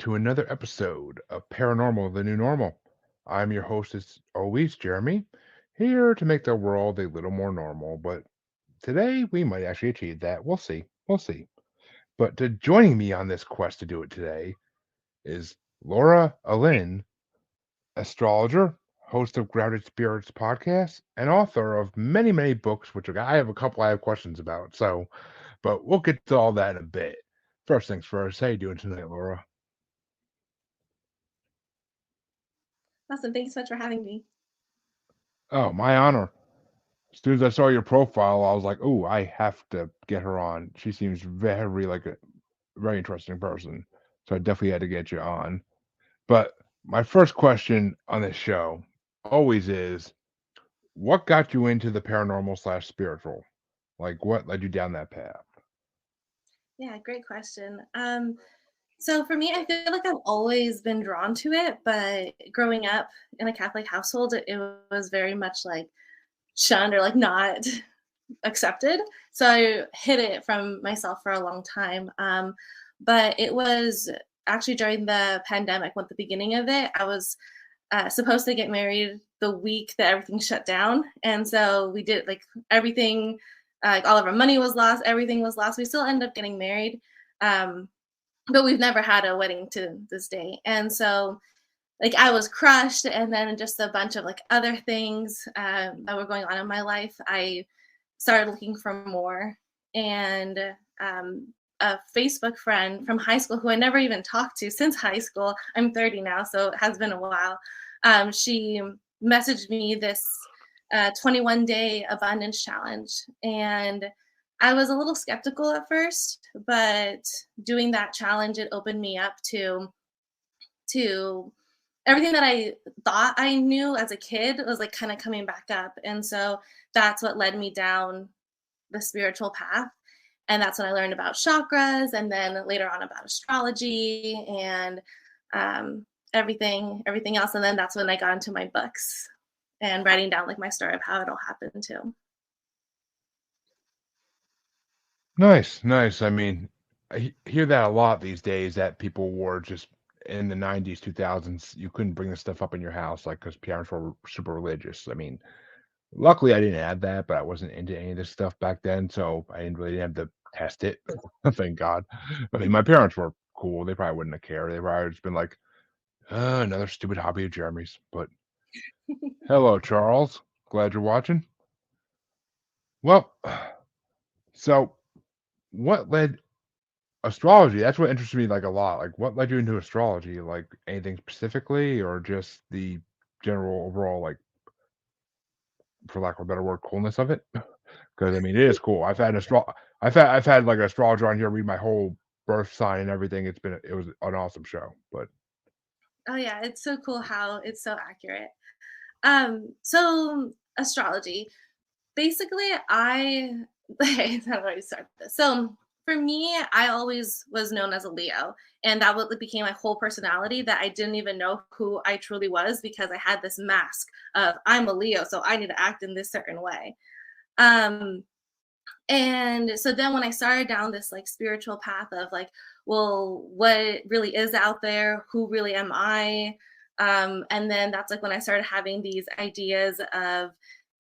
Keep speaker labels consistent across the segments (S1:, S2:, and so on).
S1: to another episode of Paranormal, the New Normal. I'm your host, as always, Jeremy, here to make the world a little more normal. But today we might actually achieve that. We'll see. We'll see. But joining me on this quest to do it today is Laura Alyn, astrologer, host of Grounded Spirits podcast, and author of many, many books, which I have a couple I have questions about. But we'll get to all that in a bit. First things first, how you doing tonight, Laura?
S2: Awesome. Thanks so much for having me.
S1: Oh, my honor. As soon as I saw your profile, I was like, "Oh, I have to get her on." She seems very like a very interesting person, so I definitely had to get you on. But my first question on this show always is, what got you into the paranormal slash spiritual? Like, what led you down that path?
S2: Yeah, great question. So for me, I feel like I've always been drawn to it, but growing up in a Catholic household, it was very much like shunned or like not accepted. So I hid it from myself for a long time. But it was actually during the pandemic, at the beginning of it, I was supposed to get married the week that everything shut down. And so we did like everything, like all of our money was lost, everything was lost. We still ended up getting married. Um, but we've never had a wedding to this day. And so like I was crushed, and then just a bunch of like other things that were going on in my life. I started looking for more, and um, a Facebook friend from high school who I never even talked to since high school. I'm 30 now, so it has been a while. She messaged me this 21-day abundance challenge, and I was a little skeptical at first, but doing that challenge, it opened me up to everything that I thought I knew as a kid was like kind of coming back up. And so that's what led me down the spiritual path. And that's when I learned about chakras, and then later on about astrology and everything else. And then that's when I got into my books and writing down like my story of how it all happened too.
S1: Nice, nice. I mean, hear that a lot these days that people were just in the 90s, 2000s, you couldn't bring this stuff up in your house, like because parents were super religious. I mean, luckily, I didn't add that, but I wasn't into any of this stuff back then, so I didn't really have to test it. Thank God. I mean, my parents were cool. They probably wouldn't have cared. They probably just been like, another stupid hobby of Jeremy's. But hello, Charles. Glad you're watching. Well, so what led astrology? That's what interests me like a lot. Like, what led you into astrology? Like anything specifically, or just the general overall, like, for lack of a better word, coolness of it? Because I mean, it is cool. I've had like an astrologer on here read my whole birth sign and everything. It was an awesome show. But
S2: Oh yeah, it's so cool how it's so accurate. So astrology. Basically, I how do I start this? So for me, I always was known as a Leo, and that what became my whole personality. That I didn't even know who I truly was because I had this mask of I'm a Leo, so I need to act in this certain way. Um, and so then when I started down this like spiritual path of like, well, what really is out there? Who really am I? And then that's like when I started having these ideas of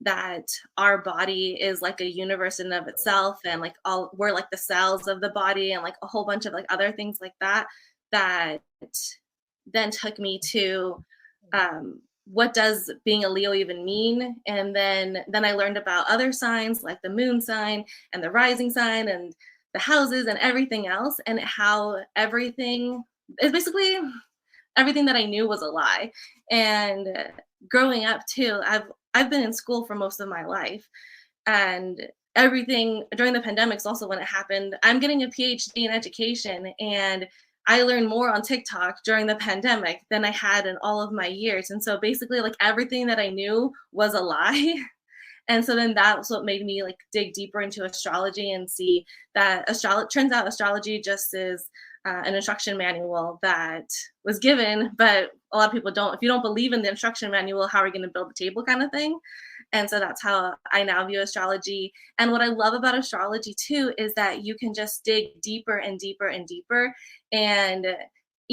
S2: that our body is like a universe in of itself, and like all we're like the cells of the body, and like a whole bunch of like other things like that that then took me to what does being a Leo even mean? And then I learned about other signs like the moon sign and the rising sign and the houses and everything else, and how everything is basically everything that I knew was a lie. And growing up too, I've been in school for most of my life, and everything during the pandemics also when it happened. I'm getting a PhD in education, and I learned more on TikTok during the pandemic than I had in all of my years. And so basically like everything that I knew was a lie. And so then that's what made me like dig deeper into astrology and see that turns out astrology just is an instruction manual that was given, but a lot of people don't. If you don't believe in the instruction manual, how are you going to build the table kind of thing? And so that's how I now view astrology. And what I love about astrology too is that you can just dig deeper and deeper and deeper. And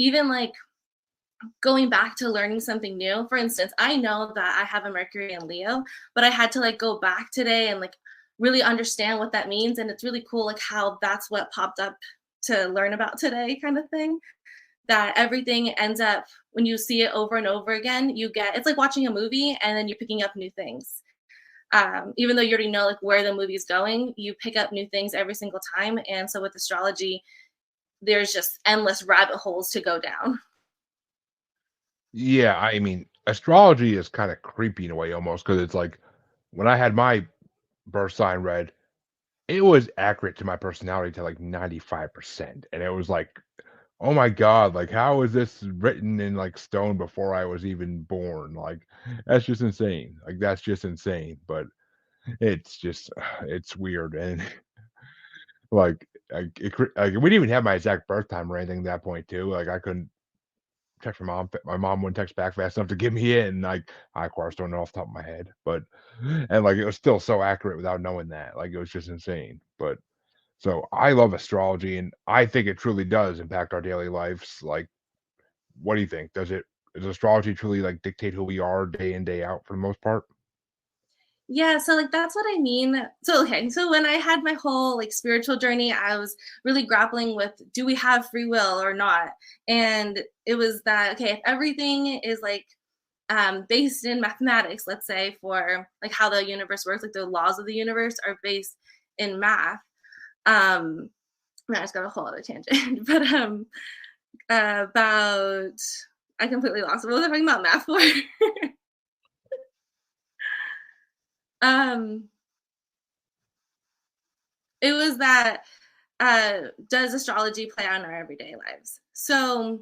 S2: even like going back to learning something new. For instance, I know that I have a Mercury in Leo, but I had to like go back today and like really understand what that means. And it's really cool, like how that's what popped up to learn about today, kind of thing. That everything ends up when you see it over and over again, you get it's like watching a movie and then you're picking up new things. Even though you already know like where the movie's going, you pick up new things every single time. And so with astrology, there's just endless rabbit holes to go down.
S1: Yeah, I mean, astrology is kind of creepy in a way almost because it's like when I had my birth sign read, it was accurate to my personality to like 95%. And it was like, oh my God, like how is this written in like stone before I was even born? Like that's just insane. Like that's just insane. But it's just it's weird. And like we didn't even have my exact birth time or anything at that point too. Like I couldn't text my mom. My mom wouldn't text back fast enough to get me in. Like I of course don't know off the top of my head, but and like it was still so accurate without knowing that. Like it was just insane. But so I love astrology and I think it truly does impact our daily lives. Like, what do you think? Does astrology truly like dictate who we are day in, day out for the most part?
S2: Yeah, so like that's what I mean. So okay, so when I had my whole like spiritual journey, I was really grappling with do we have free will or not? And it was that okay, if everything is like based in mathematics, let's say for like how the universe works, like the laws of the universe are based in math. Um, I just got a whole other tangent, but about I completely lost it. What was I talking about math for? um, it was that does astrology play out in our everyday lives? So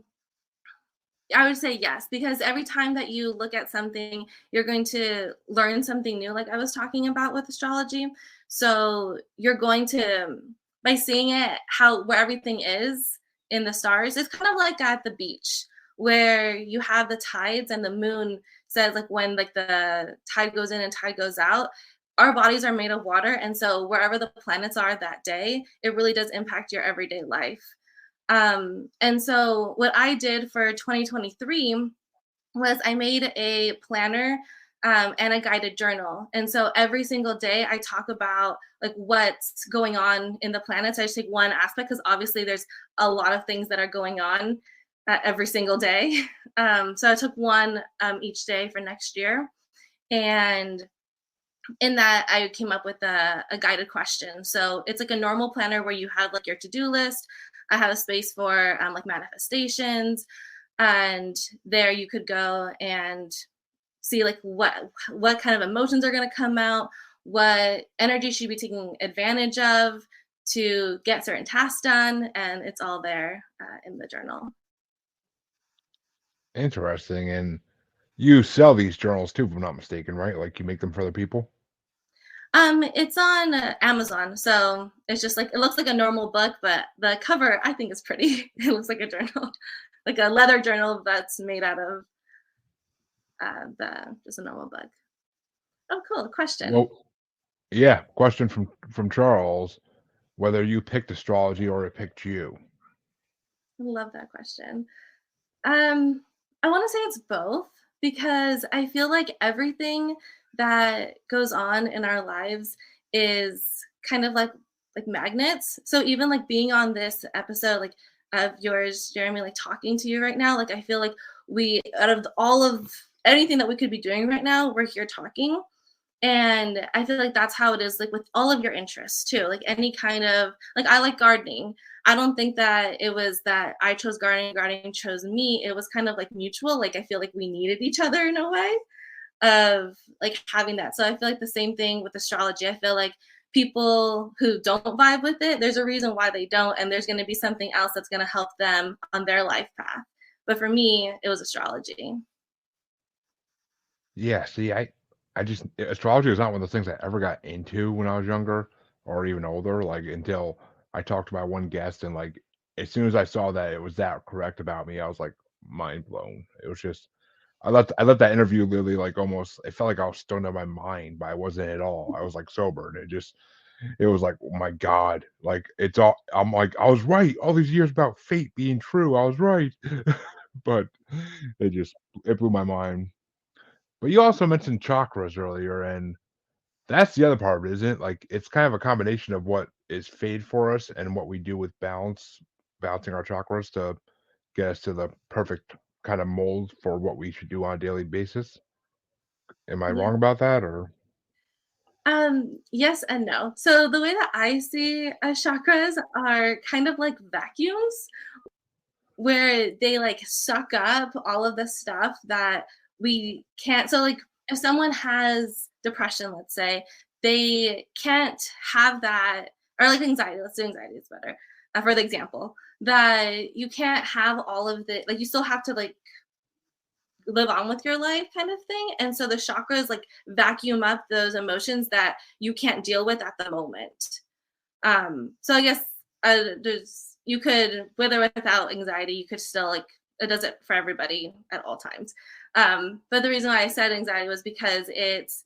S2: I would say yes, because every time that you look at something, you're going to learn something new, like I was talking about with astrology. So you're going to, by seeing it, how where everything is in the stars, it's kind of like at the beach where you have the tides and the moon says like when like the tide goes in and tide goes out. Our bodies are made of water, and so wherever the planets are that day, it really does impact your everyday life. And so what I did for 2023 was I made a planner and a guided journal. And so every single day I talk about like what's going on in the planets. I just take one aspect because obviously there's a lot of things that are going on every single day. So I took one each day for next year. And in that I came up with a guided question. So it's like a normal planner where you have like your to-do list. I have a space for like manifestations, and there you could go and see like what kind of emotions are going to come out, what energy should be taking advantage of to get certain tasks done, and it's all there in the journal.
S1: Interesting. And you sell these journals too, if I'm not mistaken, right? Like you make them for other people?
S2: It's on Amazon, so it's just like it looks like a normal book, but the cover I think is pretty. It looks like a journal, like a leather journal that's made out of the just a normal book. Oh, cool question.
S1: Well, yeah. Question from Charles, whether you picked astrology or it picked you.
S2: I love that question. Um, I want to say it's both because I feel like everything that goes on in our lives is kind of like magnets. So even like being on this episode like of yours, Jeremy, like talking to you right now, like I feel like we out of all of anything that we could be doing right now, we're here talking. And I feel like that's how it is like with all of your interests too. Like any kind of like I like gardening. I don't think that it was that I chose gardening, gardening chose me. It was kind of like mutual. Like I feel like we needed each other in a way of like having that. So I feel like the same thing with astrology. I feel like people who don't vibe with it, there's a reason why they don't, and there's going to be something else that's going to help them on their life path. But for me, it was astrology.
S1: Yeah, see, I just astrology was not one of those things I ever got into when I was younger or even older, like until I talked to my one guest and like as soon as I saw that it was that correct about me, I was like mind blown. It was just I left that interview literally like almost it felt like I was stoned out of my mind, but I wasn't at all. I was like sober and it just it was like, oh my God, like it's all. I'm like, I was right all these years about fate being true. I was right, but it just it blew my mind. But you also mentioned chakras earlier, and that's the other part of it, isn't it? Like it's kind of a combination of what is fate for us and what we do with balancing our chakras to get us to the perfect kind of mold for what we should do on a daily basis. Am I
S2: Yeah.
S1: wrong about that, or
S2: Yes and no. So the way that I see chakras are kind of like vacuums where they like suck up all of the stuff that we can't. So like if someone has depression, let's say, they can't have that, or like anxiety. Let's do anxiety, it's better for the example that you can't have all of the, like you still have to like live on with your life kind of thing. And so the chakras like vacuum up those emotions that you can't deal with at the moment. So I guess there's you could, with or without anxiety, you could still like it does it for everybody at all times. But the reason why I said anxiety was because it's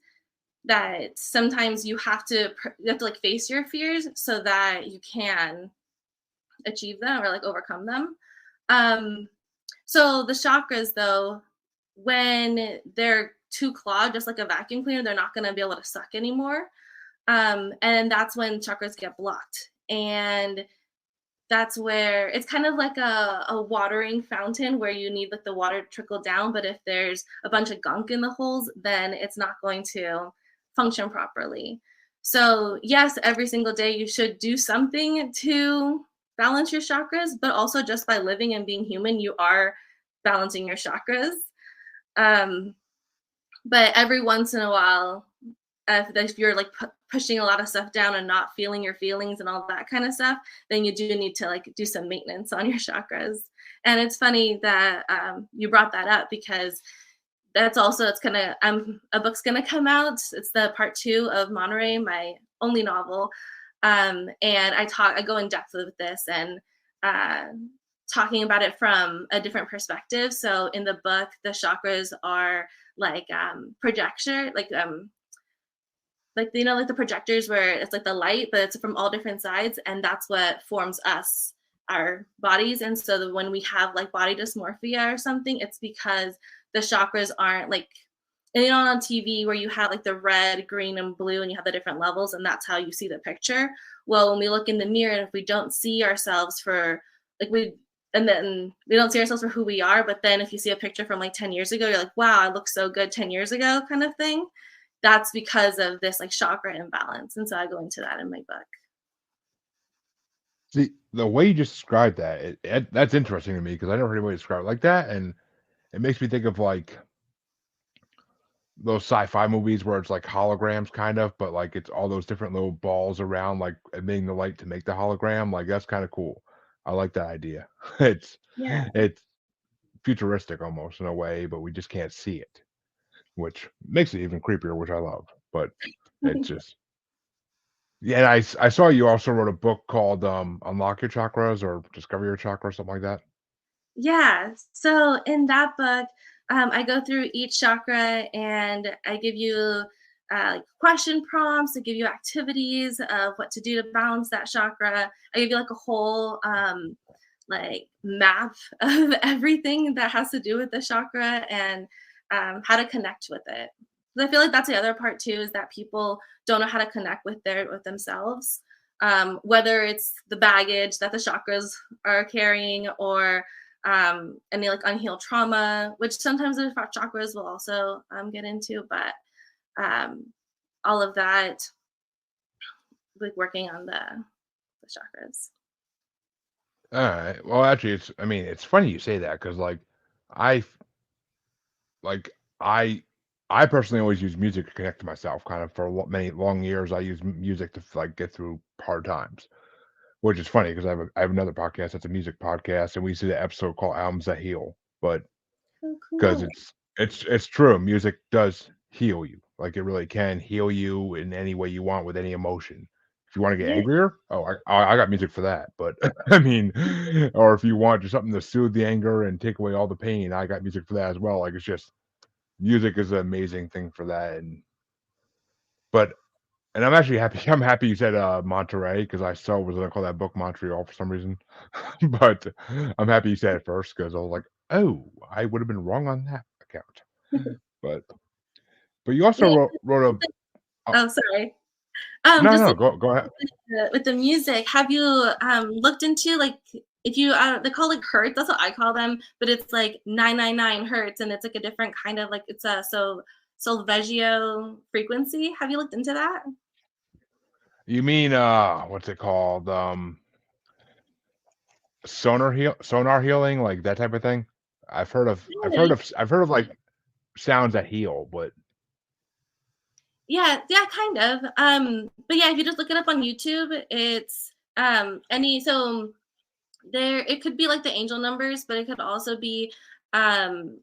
S2: that sometimes you have to like face your fears so that you can achieve them or like overcome them. Um, so the chakras, though, when they're too clogged, just like a vacuum cleaner, they're not going to be able to suck anymore. And that's when chakras get blocked. And that's where it's kind of like a watering fountain where you need like the water to trickle down. But if there's a bunch of gunk in the holes, then it's not going to function properly. So, yes, every single day you should do something to balance your chakras, but also just by living and being human, you are balancing your chakras. Um, but every once in a while, if you're like pushing a lot of stuff down and not feeling your feelings and all that kind of stuff, then you do need to like do some maintenance on your chakras. And it's funny that you brought that up because that's also it's gonna a book's gonna come out. It's the part 2 of Monterey, my only novel, and I go in depth with this and uh, talking about it from a different perspective. So in the book, the chakras are like projection, like you know like the projectors where it's like the light but it's from all different sides, and that's what forms us, our bodies. And so when we have like body dysmorphia or something, it's because the chakras aren't like, and you know on TV where you have like the red, green, and blue and you have the different levels and that's how you see the picture. Well, when we look in the mirror and if we don't see ourselves for like we and then we don't see ourselves for who we are, but then if you see a picture from like 10 years ago, you're like, wow, I look so good 10 years ago kind of thing. That's because of this like chakra imbalance. And so I go into that in my book.
S1: see the way you just described that? That's interesting to me because I never heard anybody describe it like that, and it makes me think of like those sci-fi movies where it's like holograms kind of, but like it's all those different little balls around, like emitting the light to make the hologram. Like that's kind of cool. I like that idea. It's
S2: Yeah.
S1: it's futuristic almost in a way, but we just can't see it, which makes it even creepier, which I love. But it's just yeah. And I saw you also wrote a book called Unlock Your Chakras or Discover Your Chakra, something like that.
S2: Yeah. So in that book, I go through each chakra and I give you like question prompts. I give you activities of what to do to balance that chakra. I give you like a whole like map of everything that has to do with the chakra and how to connect with it. 'Cause I feel like that's the other part too is that people don't know how to connect with themselves. Whether it's the baggage that the chakras are carrying or any like unhealed trauma, which sometimes the chakras will also get into, but um, all of that, like working on the chakras.
S1: All right. Well, actually, it's I mean, it's funny you say that because I like I I personally always use music to connect to myself. Kind of for many long years, I use music to like get through hard times. Which is funny because I have another podcast that's a music podcast, and we see the episode called "Albums That Heal." But
S2: Oh,
S1: because
S2: cool.
S1: it's true, music does heal you. Like it really can heal you in any way you want with any emotion. If you want to get
S2: Yeah.
S1: angrier, oh, I got music for that. But I mean, or if you want just something to soothe the anger and take away all the pain, I got music for that as well. Like it's just music is an amazing thing for that. And but And I'm actually happy. I'm happy you said Monterey because I so was gonna call that book Montreal for some reason, but I'm happy you said it first because I was like, oh, I would have been wrong on that account. But you also
S2: Wait,
S1: wrote a
S2: oh, sorry.
S1: no,
S2: Just
S1: no, go ahead.
S2: with the music, have you looked into like if you they call like hertz? That's what I call them, but it's like 999 hertz, and it's like a different kind of like it's a solfeggio frequency. Have you looked into that?
S1: You mean what's it called? Sonar healing, like that type of thing. I've heard of like sounds that heal, but
S2: Yeah, yeah, kind of. But yeah, if you just look it up on YouTube, it's any so there it could be like the angel numbers, but it could also be um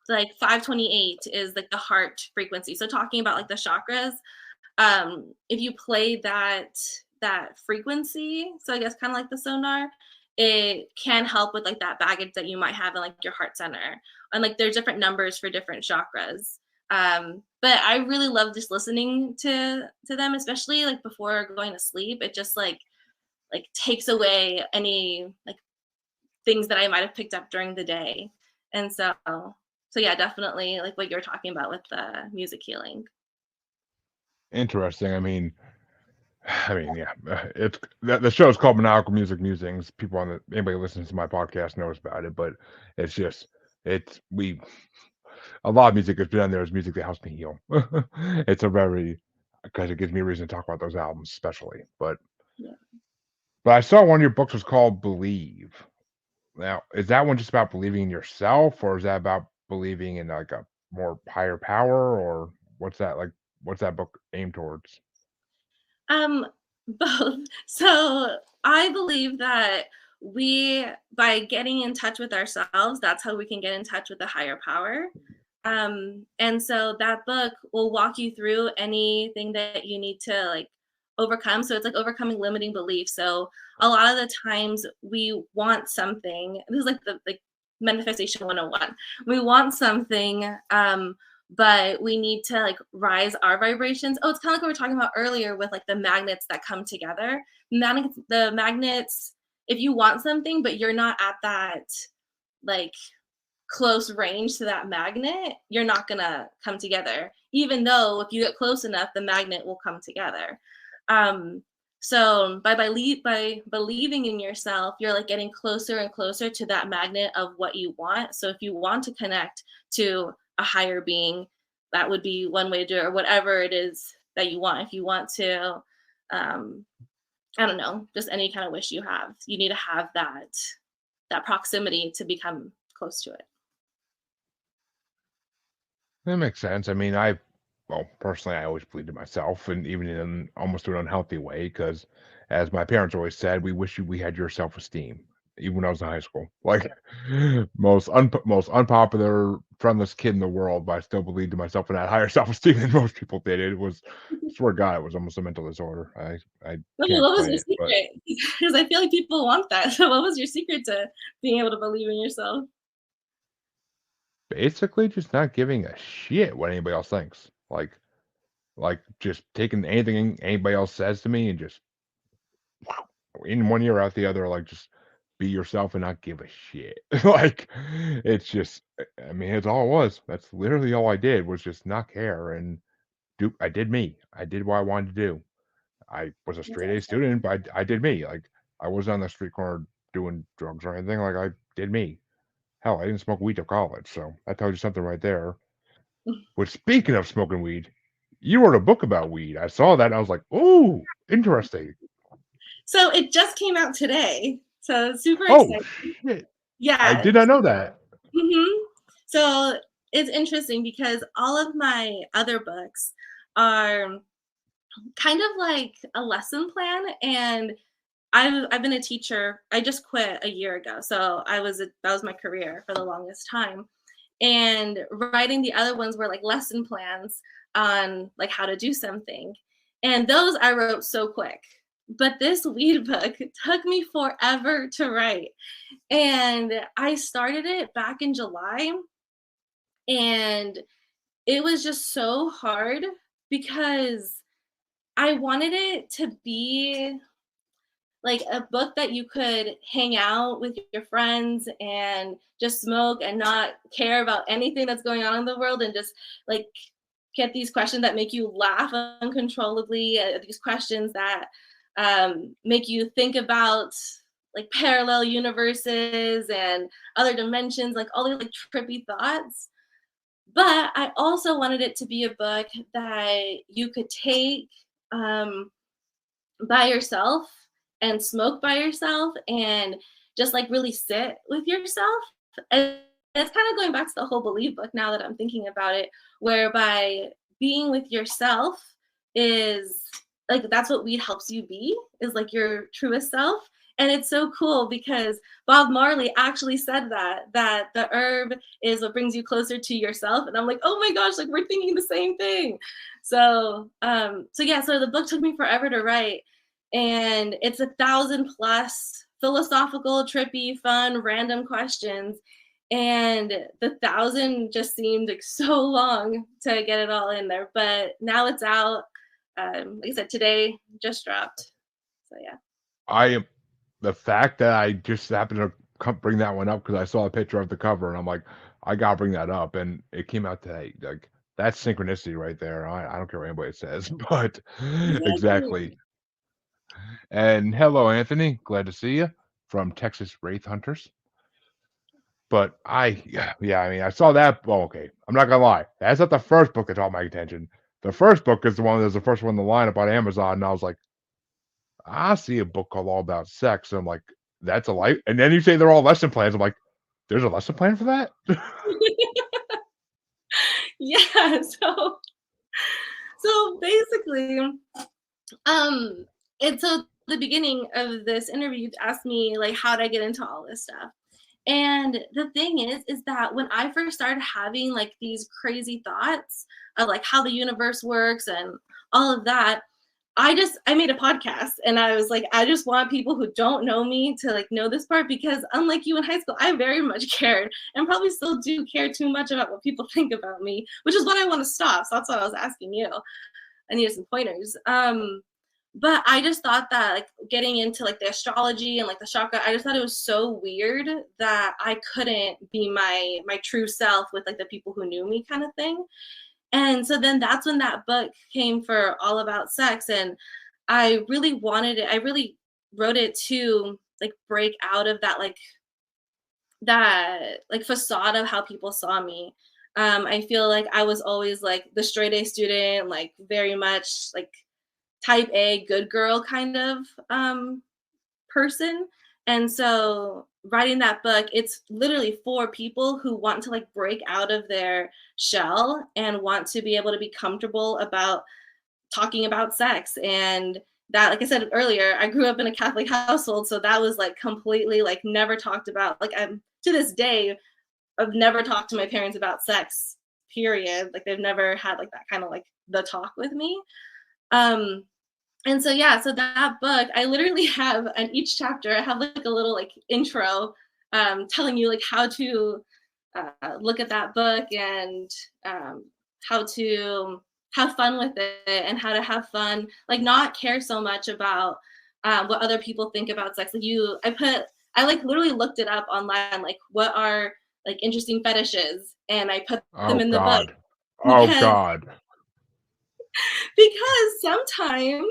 S2: like 528 is like the heart frequency. So talking about like the chakras, if you play that frequency, so I guess kind of like the sonar, it can help with like that baggage that you might have in like your heart center. And like there's different numbers for different chakras. But I really love just listening to them, especially like before going to sleep. It just like takes away any like things that I might have picked up during the day. And so yeah, definitely like what you're talking about with the music healing.
S1: interesting. Yeah, it's the show is called Maniacal Music Musings. People on anybody listens to my podcast knows about it, but it's just it's we a lot of music that's been on there is music that helps me heal. It's a very because it gives me a reason to talk about those albums, especially.
S2: Yeah.
S1: But I saw one of your books was called Believe. Now, is that one just about believing in yourself, or is that about believing in like a more higher power, or what's that like? What's that book aimed towards?
S2: Um, both. So I believe that we, by getting in touch with ourselves, that's how we can get in touch with the higher power. And so that book will walk you through anything that you need to like overcome. So it's like overcoming limiting beliefs. So a lot of the times we want something. This is like the like manifestation 101. We want something, but we need to like rise our vibrations. Oh, it's kind of like what we were talking about earlier with like the magnets that come together. The magnets, if you want something, but you're not at that like close range to that magnet, you're not gonna come together. Even though if you get close enough, the magnet will come together. Um, so by believing in yourself, you're like getting closer and closer to that magnet of what you want. So if you want to connect to a higher being, that would be one way to do it, or whatever it is that you want. If you want to, um, I don't know, just any kind of wish you have, you need to have that proximity to become close to it.
S1: That makes sense. Well, personally, I always believed in myself, and even in almost an unhealthy way, because as my parents always said, we wish we had your self-esteem. Even when I was in high school, like most unpopular, friendless kid in the world, but I still believed in myself and had higher self-esteem than most people did. It was, I swear to God, it was almost a mental disorder. I
S2: Okay,
S1: can't
S2: what was
S1: explain
S2: your
S1: it, but
S2: secret? Because I feel like people want that. So what was your secret to being able to believe in yourself?
S1: basically just not giving a shit what anybody else thinks. Like just taking anything anybody else says to me and just in one ear out the other, like just be yourself and not give a shit. Like it's just it's all it was. That's literally all I did was just not care and do I did me. I did what I wanted to do. I was a
S2: That's
S1: straight A
S2: awesome.
S1: student, but I did me. Like I wasn't on the street corner doing drugs or anything. Like I did me. Hell, I didn't smoke weed till college, so that tells you something right there. Which speaking of smoking weed, you wrote a book about weed. I saw that and I was like, ooh, interesting.
S2: So it just came out today. So super
S1: Oh
S2: excited.
S1: shit. I
S2: Yeah.
S1: did not know that.
S2: So it's interesting because all of my other books are kind of like a lesson plan, and I've been a teacher. I just quit a year ago, so that was my career for the longest time. And writing the other ones were like lesson plans on like how to do something, and those I wrote so quick. But this weed book took me forever to write, and I started it back in July, and it was just so hard because I wanted it to be like a book that you could hang out with your friends and just smoke and not care about anything that's going on in the world, and just like get these questions that make you laugh uncontrollably, these questions that make you think about like parallel universes and other dimensions, like all these like trippy thoughts. But I also wanted it to be a book that you could take um, by yourself and smoke by yourself and just like really sit with yourself. And it's kind of going back to the whole belief book now that I'm thinking about it, whereby being with yourself is like that's what weed helps you be, is like your truest self. And it's so cool because Bob Marley actually said that the herb is what brings you closer to yourself. And I'm like, oh my gosh, like we're thinking the same thing. So yeah, so the book took me forever to write, and it's 1,000+ philosophical, trippy, fun, random questions. And the 1,000 just seemed like so long to get it all in there. But now it's out. Like I said, today just dropped. So yeah.
S1: I am the fact that I just happened to bring that one up because I saw a picture of the cover and I'm like, I gotta bring that up, and it came out today. Like that's synchronicity right there. I don't care what anybody says, but exactly.
S2: Exactly.
S1: And hello, Anthony. Glad to see you from Texas Wraith Hunters. But yeah, I mean, I saw that. Well, okay, I'm not gonna lie. That's not the first book that caught my attention. The first book is the one that was the first one in the lineup on Amazon, and I was like, I see a book called All About Sex. And I'm like, that's a life. And then you say they're all lesson plans. I'm like, there's a lesson plan for that?
S2: Yeah. So basically, and so the beginning of this interview, you asked me like, how did I get into all this stuff? And the thing is that when I first started having like these crazy thoughts of like how the universe works and all of that, I made a podcast, and I was like, I just want people who don't know me to like know this part, because unlike you in high school, I very much cared and probably still do care too much about what people think about me, which is what I want to stop. So that's what I was asking you. I needed some pointers. But I just thought that like getting into like the astrology and like the chakra, I just thought it was so weird that I couldn't be my true self with like the people who knew me, kind of thing. And so then that's when that book came for All About Sex. And I really wanted it. I really wrote it to like break out of that like facade of how people saw me. I feel like I was always like the straight A student, like very much like type A good girl kind of person. And so writing that book, it's literally for people who want to like break out of their shell and want to be able to be comfortable about talking about sex. And that, like I said earlier, I grew up in a Catholic household, so that was like completely like never talked about. Like I'm to this day, I've never talked to my parents about sex, period. Like they've never had like that kind of like the talk with me. Um, and so yeah, so that book, I literally have on each chapter, I have like a little like intro telling you like how to look at that book, and how to have fun with it, and how to have fun, like not care so much about what other people think about sex. Like I like literally looked it up online, like what are like interesting fetishes, and I put them
S1: Oh
S2: in the book,
S1: God. Oh
S2: because
S1: God.
S2: sometimes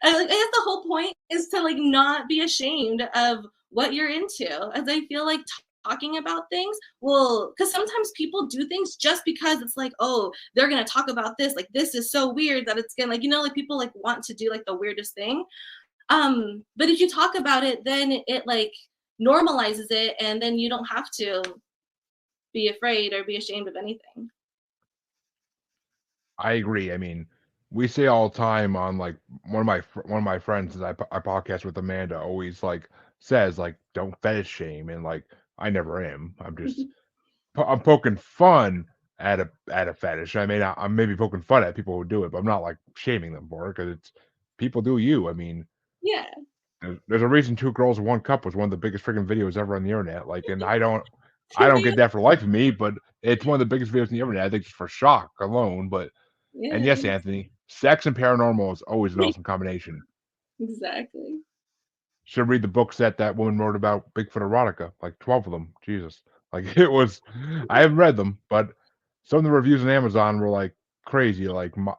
S2: I guess the whole point is to like not be ashamed of what you're into, as I feel like talking about things will, because sometimes people do things just because it's like, oh, they're gonna talk about this, like this is so weird that it's gonna, like, like people like want to do like the weirdest thing. But if you talk about it, then it like normalizes it, and then you don't have to be afraid or be ashamed of anything.
S1: I agree. I mean, we say all the time on like one of my friends that I podcast with, Amanda, always like says like don't fetish shame, and like I never am. I'm poking fun at a fetish. I mean, I'm maybe poking fun at people who do it, but I'm not like shaming them for it because it's people do you. I mean,
S2: Yeah.
S1: there's a reason Two Girls in One Cup was one of the biggest freaking videos ever on the internet. Like, and I don't get that for life of me, but it's one of the biggest videos on the internet. I think just for shock alone. But and yes,
S2: Yeah.
S1: Anthony, sex and paranormal is always an awesome combination.
S2: Exactly.
S1: Should read the books that woman wrote about Bigfoot erotica, like 12 of them. Jesus. Like it was I haven't read them, but some of the reviews on Amazon were like crazy. Like my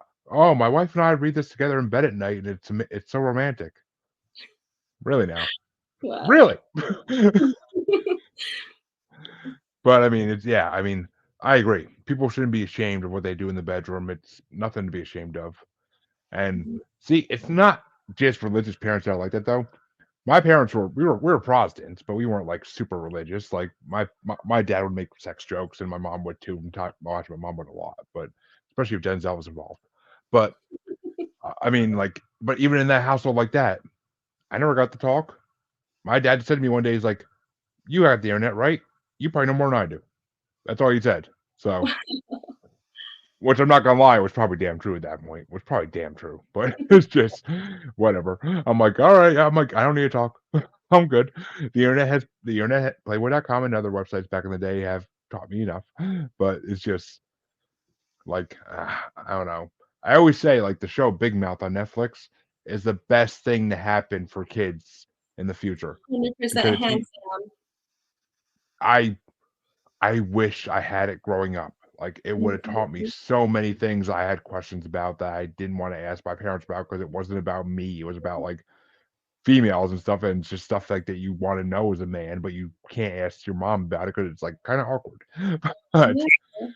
S1: wife and I read this together in bed at night and it's so romantic. Really now.
S2: Wow.
S1: Really? But I mean, I mean, I agree. People shouldn't be ashamed of what they do in the bedroom. It's nothing to be ashamed of. And see, it's not just religious parents that are like that though. My parents we were Protestants, but we weren't like super religious. Like my dad would make sex jokes, and my mom would too. And watch my mom would a lot, but especially if Denzel was involved. But I mean, like, but even in that household like that, I never got to talk. My dad said to me one day, he's like, "You have the internet, right? You probably know more than I do." That's all he said. So, which I'm not gonna lie, was probably damn true at that point. Was probably damn true, but it's just whatever. I'm like, all right. I'm like, I don't need to talk. I'm good. The internet, Playboy.com and other websites back in the day have taught me enough. But it's just like I don't know. I always say like the show Big Mouth on Netflix is the best thing to happen for kids in the future
S2: 100%
S1: because
S2: hands down.
S1: I I wish I had it growing up. Like it would have taught me
S2: Mhm.
S1: so many things I had questions about that I didn't want to ask my parents about because it wasn't about me. It was about like females and stuff, and it's just stuff like that you want to know as a man, but you can't ask your mom about it because it's like kind of awkward. But
S2: Yeah.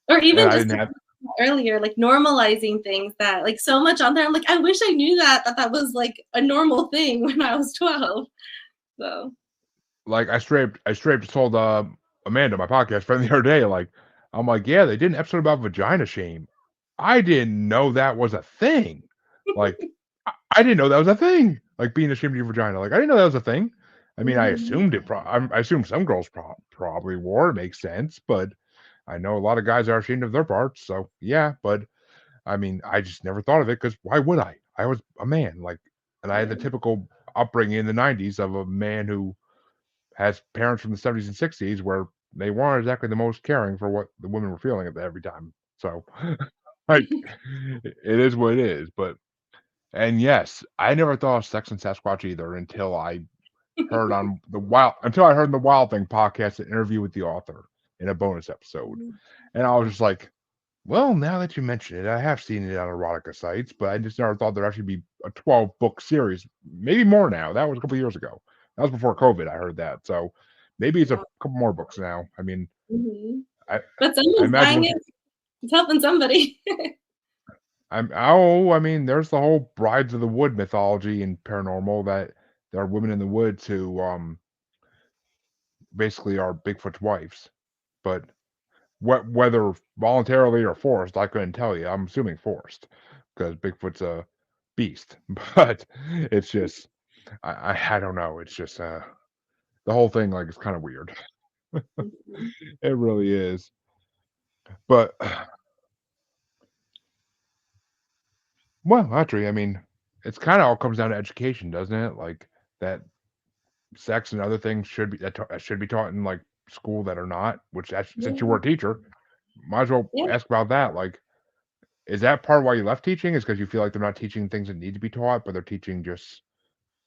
S2: Or
S1: and
S2: even
S1: I
S2: just
S1: didn't have
S2: earlier, like normalizing things that like so much on there. I'm like, I wish I knew that was like a normal thing when I was 12. So
S1: like I straight told Amanda, my podcast friend, the other day, like I'm like, yeah, they did an episode about vagina shame. I didn't know that was a thing. Like I didn't know that was a thing. Like being ashamed of your vagina. Like I didn't know that was a thing. I mean, I
S2: mhm.
S1: assumed I assume some girls probably wore. It makes sense, but I know a lot of guys are ashamed of their parts. So yeah, but I mean, I just never thought of it because why would I? I was a man, like, and I had the
S2: Yeah.
S1: typical upbringing in the '90s of a man who has parents from the '70s and '60s where they weren't exactly the most caring for what the women were feeling at every time. So, like, it is what it is. But and yes, I never thought of Sex and Sasquatch either until I heard on the Wild Thing podcast an interview with the author in a bonus episode, and I was just like, well, now that you mention it, I have seen it on erotica sites, but I just never thought there'd actually be a 12-book series. Maybe more now. That was a couple years ago. That was before COVID. I heard that. So maybe it's a
S2: Wow.
S1: couple more books now. I mean,
S2: Mhm.
S1: I
S2: But
S1: I
S2: someone's
S1: imagine
S2: buying it. It's helping somebody.
S1: I mean, there's the whole Brides of the Wood mythology in paranormal that there are women in the woods who basically are Bigfoot's wives. But whether voluntarily or forced, I couldn't tell you. I'm assuming forced because Bigfoot's a beast. But it's just I don't know. It's just the whole thing like is kind of weird.
S2: Mhm.
S1: It really is. But well, actually, I mean, it's kind of all comes down to education, doesn't it? Like that sex and other things should be taught in like school that are not. Which since you were
S2: Yeah.
S1: a teacher, might as well
S2: Yeah.
S1: ask about that. Like, is that part of why you left teaching? Is because you feel like they're not teaching things that need to be taught, but they're teaching just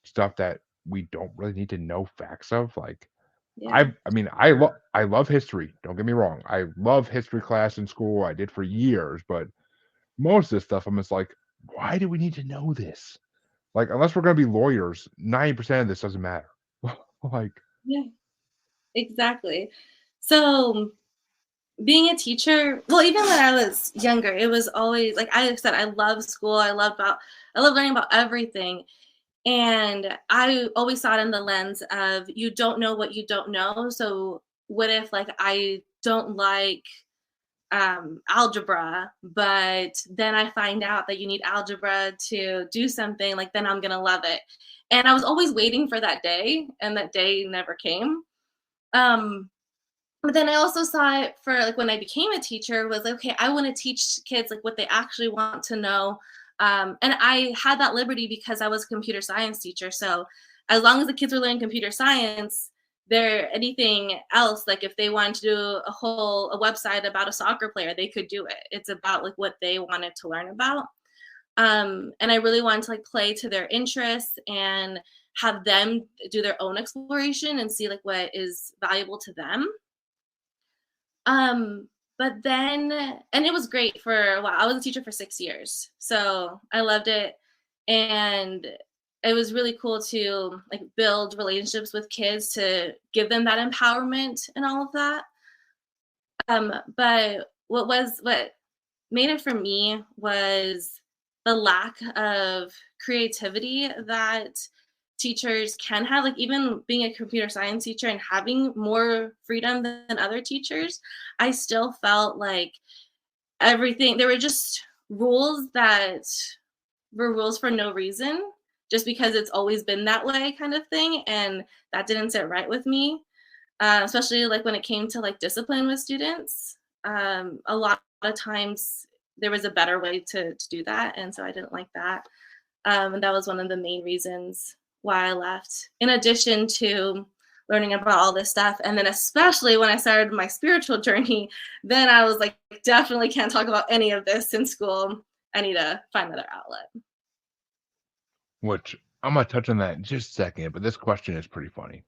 S1: stuff that we don't really need to know facts of? Like,
S2: Yeah.
S1: I mean, I love history. Don't get me wrong. I love history class in school. I did for years, but most of this stuff, I'm just like, why do we need to know this? Like, unless we're gonna be lawyers, 90% of this doesn't matter. Like,
S2: Yeah. Exactly. So being a teacher, well, even when I was younger, it was always like I said, I love school. I love learning about everything. And I always saw it in the lens of you don't know what you don't know. So what if like I don't like algebra, but then I find out that you need algebra to do something, like then I'm gonna love it. And I was always waiting for that day, and that day never came. Um, but then I also saw it for like when I became a teacher was like, okay, I want to teach kids like what they actually want to know. And I had that liberty because I was a computer science teacher. So as long as the kids were learning computer science, there anything else, like if they wanted to do a website about a soccer player, they could do it. It's about like what they wanted to learn about. And I really wanted to like play to their interests and have them do their own exploration and see like what is valuable to them. Um, but then, and it was great for a while. I was a teacher for 6 years, so I loved it, and it was really cool to like build relationships with kids to give them that empowerment and all of that. But what made it for me was the lack of creativity that teachers can have, like even being a computer science teacher and having more freedom than other teachers, I still felt like everything there were just rules that were rules for no reason, just because it's always been that way kind of thing, and that didn't sit right with me, especially like when it came to like discipline with students. A lot of times there was a better way to do that, and so I didn't like that. And that was one of the main reasons why I left. In addition to learning about all this stuff, and then especially when I started my spiritual journey, then I was like, definitely can't talk about any of this in school. I need to find another outlet.
S1: Which I'm gonna touch on that in just a second, but this question is pretty funny.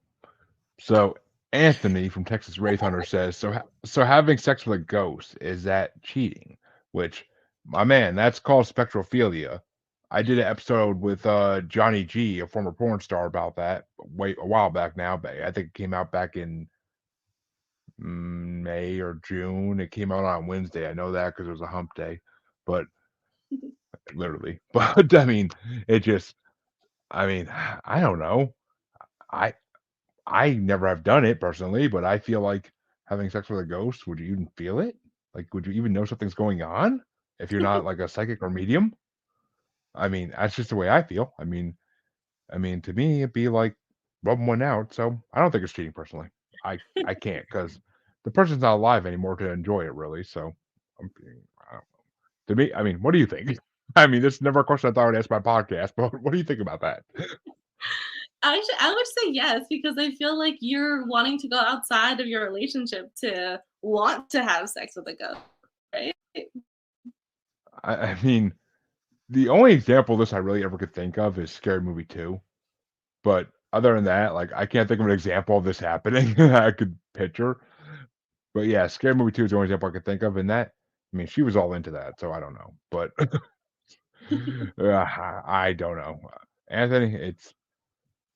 S1: So Anthony from Texas Wraith Hunter says, so having sex with a ghost, is that cheating? Which, my man, that's called spectrophilia. I did an episode with Johnny G, a former porn star, about that a while back now, but I think it came out back in May or June. It came out on Wednesday. I know that because it was a hump day, but literally. But I mean, it just, I mean, I don't know. I I never have done it personally, but I feel like having sex with a ghost, would you even feel it? Like, would you even know something's going on if you're not like a psychic or medium? I mean, that's just the way I feel. I mean, to me, it'd be like rubbing one out. So I don't think it's cheating personally. I can't because the person's not alive anymore to enjoy it really. So I'm, I don't, to me, I mean, what do you think? I mean, this is never a question I thought I'd ask my podcast, but what do you think about that?
S2: I would say yes, because I feel like you're wanting to go outside of your relationship to want to have sex with a ghost, right?
S1: I mean, the only example of this I really ever could think of is Scary Movie 2. But other than that, like, I can't think of an example of this happening I could picture. But yeah, Scary Movie 2 is the only example I could think of, and that I mean, she was all into that, so I don't know. But I don't know. Anthony, it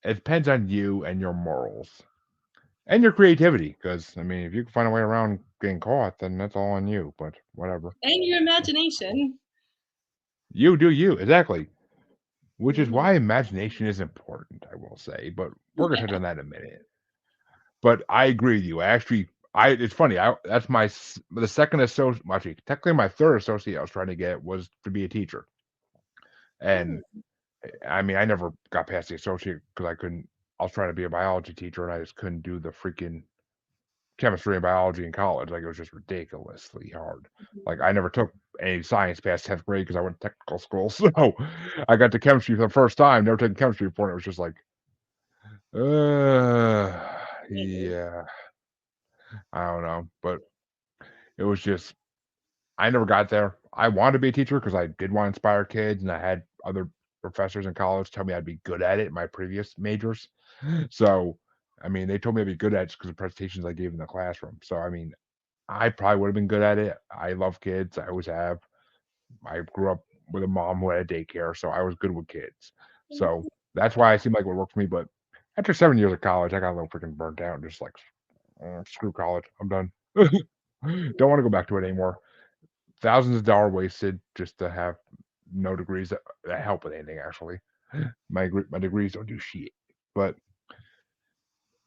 S1: depends on you and your morals and your creativity. Because I mean, if you can find a way around getting caught, then that's all on you. But whatever.
S2: And your imagination.
S1: You do you, exactly. Which is
S2: Mhm.
S1: why imagination is important, I will say. But we're gonna touch
S2: Yeah.
S1: on that in a minute. But I agree with you. It's funny. That's the second associate. Actually, technically, my third associate I was trying to get was to be a teacher, and
S2: Mm.
S1: I mean, I never got past the associate because I couldn't. I was trying to be a biology teacher, and I just couldn't do the freaking chemistry and biology in college. Like it was just ridiculously hard. Like I never took any science past 10th grade because I went to technical school. So I got to chemistry for the first time. Never taken chemistry before, and it was just like,
S2: Maybe.
S1: yeah, I don't know, but it was just I never got there. I wanted to be a teacher because I did want to inspire kids, and I had other professors in college tell me I'd be good at it in my previous majors. So, I mean, they told me I'd be good at it just because of presentations I gave in the classroom. So, I mean, I probably would have been good at it. I love kids. I always have. I grew up with a mom who had a daycare, so I was good with kids. So that's why it seemed like it would work for me. But after 7 years of college, I got a little freaking burnt out and just like, screw college. I'm done. Don't want to go back to it anymore. Thousands of dollars wasted just to have no degrees that help with anything. Actually, my degrees don't do shit. But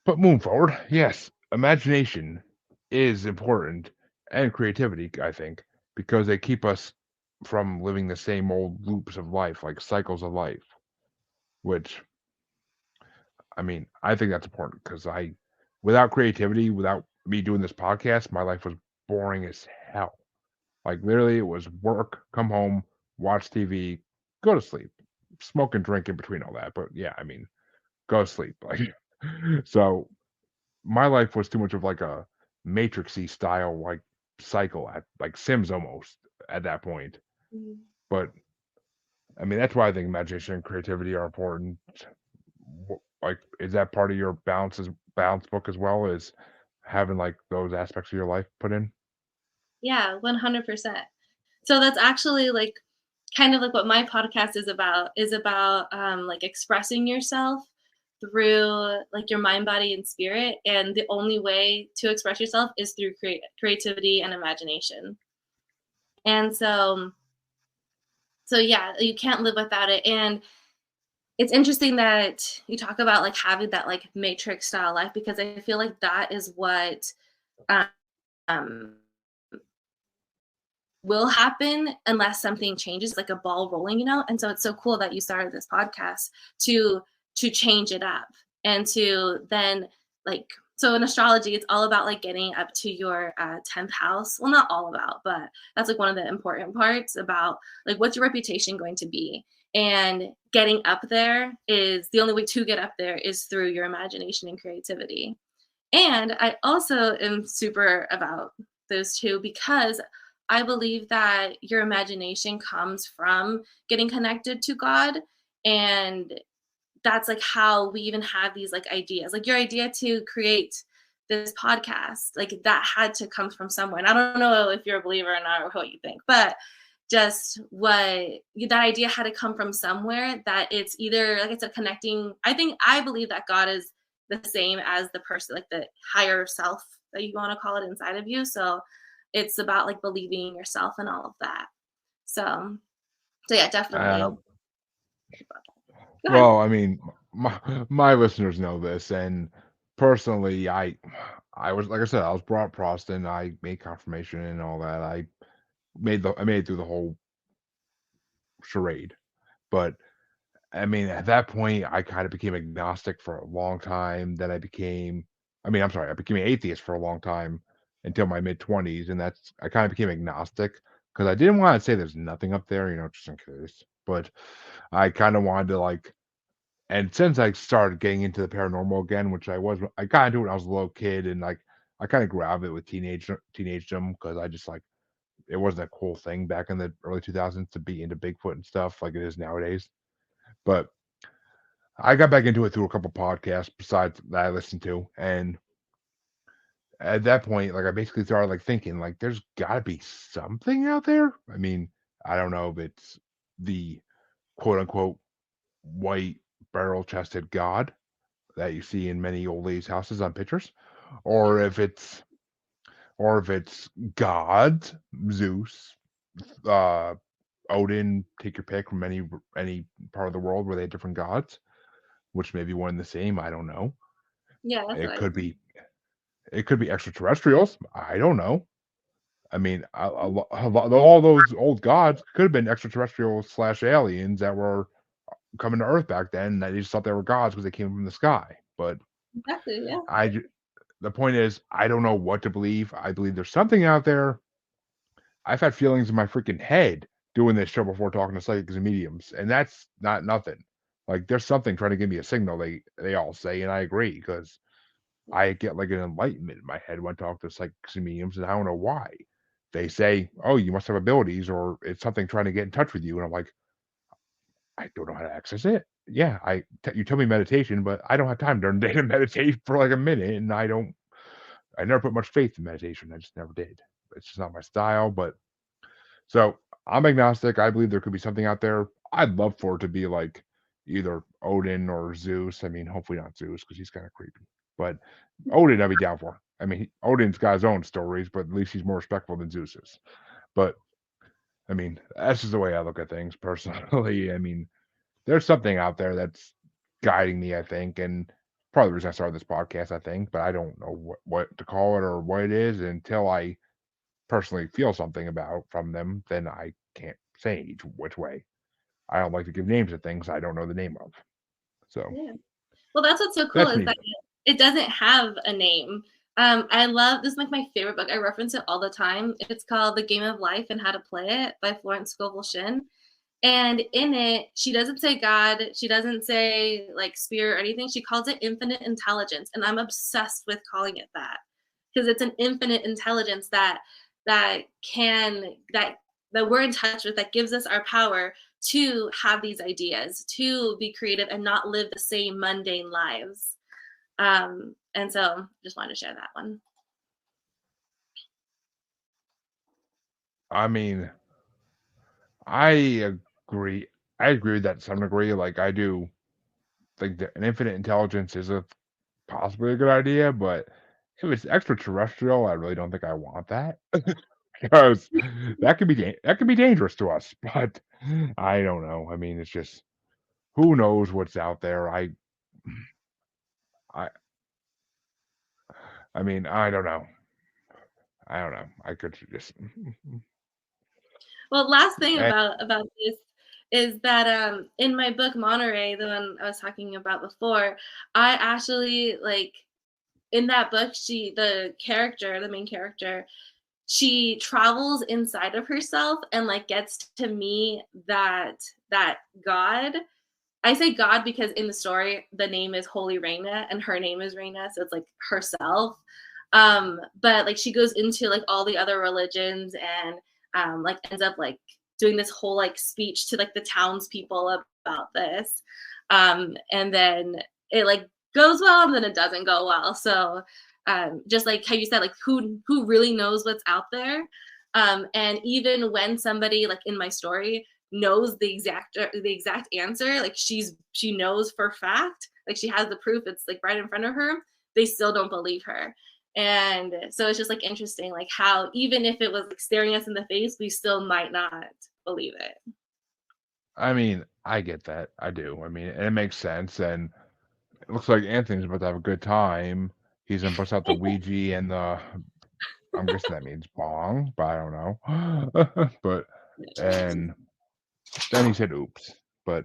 S1: moving forward, yes, imagination is important and creativity. I think because they keep us from living the same old loops of life, like cycles of life. Which I mean, I think that's important because without creativity, without me doing this podcast, my life was boring as hell. Like literally, it was work, come home, watch TV, go to sleep, smoke and drink in between all that. But yeah, I mean, go to sleep. Like so, my life was too much of like a matrixy style like cycle at like Sims almost at that point.
S2: Mhm.
S1: But I mean, that's why I think imagination and creativity are important. Like, is that part of your balance book as well? Is having like those aspects of your life put in?
S2: Yeah, 100%. So that's actually like kind of like what my podcast is about like expressing yourself through like your mind, body, and spirit. And the only way to express yourself is through creativity and imagination. And so yeah, you can't live without it. And it's interesting that you talk about like having that like matrix style life, because I feel like that is what um will happen unless something changes, like a ball rolling, And so it's so cool that you started this podcast to change it up and to then like so in astrology, it's all about like getting up to your 10th house. Well, not all about, but that's like one of the important parts about like what's your reputation going to be. And getting up there is the only way to get up there is through your imagination and creativity. And I also am super about those two because I believe that your imagination comes from getting connected to God. And that's like how we even have these like ideas. Like your idea to create this podcast, like that had to come from somewhere. And I don't know if you're a believer or not or what you think, but just what that idea had to come from somewhere, that it's either like it's a connecting. I believe that God is the same as the person, like the higher self that you want to call it inside of you. So it's about like believing in yourself and all of that. So yeah,
S1: Uh,
S2: definitely. Go ahead.
S1: well, I mean, my listeners know this, and personally, I was like I said, I was brought up Protestant. I made confirmation and all that. I made it through the whole charade, but I mean, at that point, I kind of became agnostic for a long time. Then I'm sorry, I became an atheist for a long time until my mid 20s. And I kind of became agnostic because I didn't want to say there's nothing up there, just in case. But I kind of wanted to and since I started getting into the paranormal again, which I kind of do when I was a little kid, and like, I kind of grew out of it with teenagedom because I just like, it wasn't a cool thing back in the early 2000s to be into Bigfoot and stuff like it is nowadays. But I got back into it through a couple podcasts besides that I listened to, and at that point, like I basically started like thinking, like, there's got to be something out there. I mean, I don't know if it's the quote unquote white barrel chested god that you see in many old ladies' houses on pictures,
S2: Yeah.
S1: or if it's gods, Zeus, uh, Odin, take your pick from any part of the world where they have different gods, which may be one and the same. I don't know.
S2: Yeah, that's what
S1: It
S2: I
S1: could be It could be extraterrestrials. I don't know. I mean, all those old gods could have been extraterrestrials slash aliens that were coming to Earth back then. That they just thought they were gods because they came from the sky. But
S2: exactly. Yeah.
S1: the point is, I don't know what to believe. I believe there's something out there. I've had feelings in my freaking head doing this show before talking to psychics and mediums, and that's not nothing. Like there's something trying to give me a signal. They all say, and I agree because I get like an enlightenment in my head when I talk to psychics and mediums, and I don't know why. They say, "Oh, you must have abilities," or it's something trying to get in touch with you, and I'm like, I don't know how to access it. Yeah, you tell me meditation, but I don't have time during the day to meditate for like a minute, and I never put much faith in meditation. I just never did. It's just not my style. But so I'm agnostic. I believe there could be something out there. I'd love for it to be like either Odin or Zeus. I mean, hopefully not Zeus because he's kind of creepy. But Odin, I'd be down for. I mean, Odin's got his own stories, but at least he's more respectful than Zeus is. But I mean, that's just the way I look at things personally. I mean, there's something out there that's guiding me, I think, and probably the reason I started this podcast, I think, but I don't know what to call it or what it is until I personally feel something about from them, then I can't say which way. I don't like to give names to things I don't know the name of. So
S2: Yeah. Well, that's what's so cool
S1: that's
S2: is
S1: me.
S2: that it doesn't have a name. I love this is like my favorite book. I reference it all the time. It's called The Game of Life and How to Play It by Florence Scovel Shinn. And in it, she doesn't say God, she doesn't say like spirit or anything. She calls it infinite intelligence. And I'm obsessed with calling it that because it's an infinite intelligence that can that we're in touch with, that gives us our power to have these ideas, to be creative and not live the same mundane lives. And so just wanted to share that one.
S1: I mean, I agree. I agree with that to some degree. Like I do think that an infinite intelligence is a possibly a good idea, but if it's extraterrestrial, I really don't think I want that because that could be dangerous to us. But I don't know. I mean, it's just who knows what's out there. I I mean, I don't know. I don't know. I could just
S2: Well, last thing
S1: and
S2: about this is that in my book Monterey, the one I was talking about before, I actually like in that book, the main character, she travels inside of herself and like gets to meet that God. I say God because in the story the name is Holy Reina and her name is Reina, so it's like herself. But like she goes into like all the other religions and like ends up like doing this whole like speech to like the townspeople about this. And then it like goes well and then it doesn't go well. So just like how you said, like who really knows what's out there. And even when somebody like in my story knows the exact answer, like she knows for fact, like she has the proof, it's like right in front of her, they still don't believe her. And so it's just like interesting, like how even if it was like staring us in the face, we still might not believe it.
S1: I mean, I get that. I do. I mean, and it makes sense. And it looks like Anthony's about to have a good time. He's gonna bust out the Ouija and the I'm guessing that means bong, but I don't know. But and then he said oops. But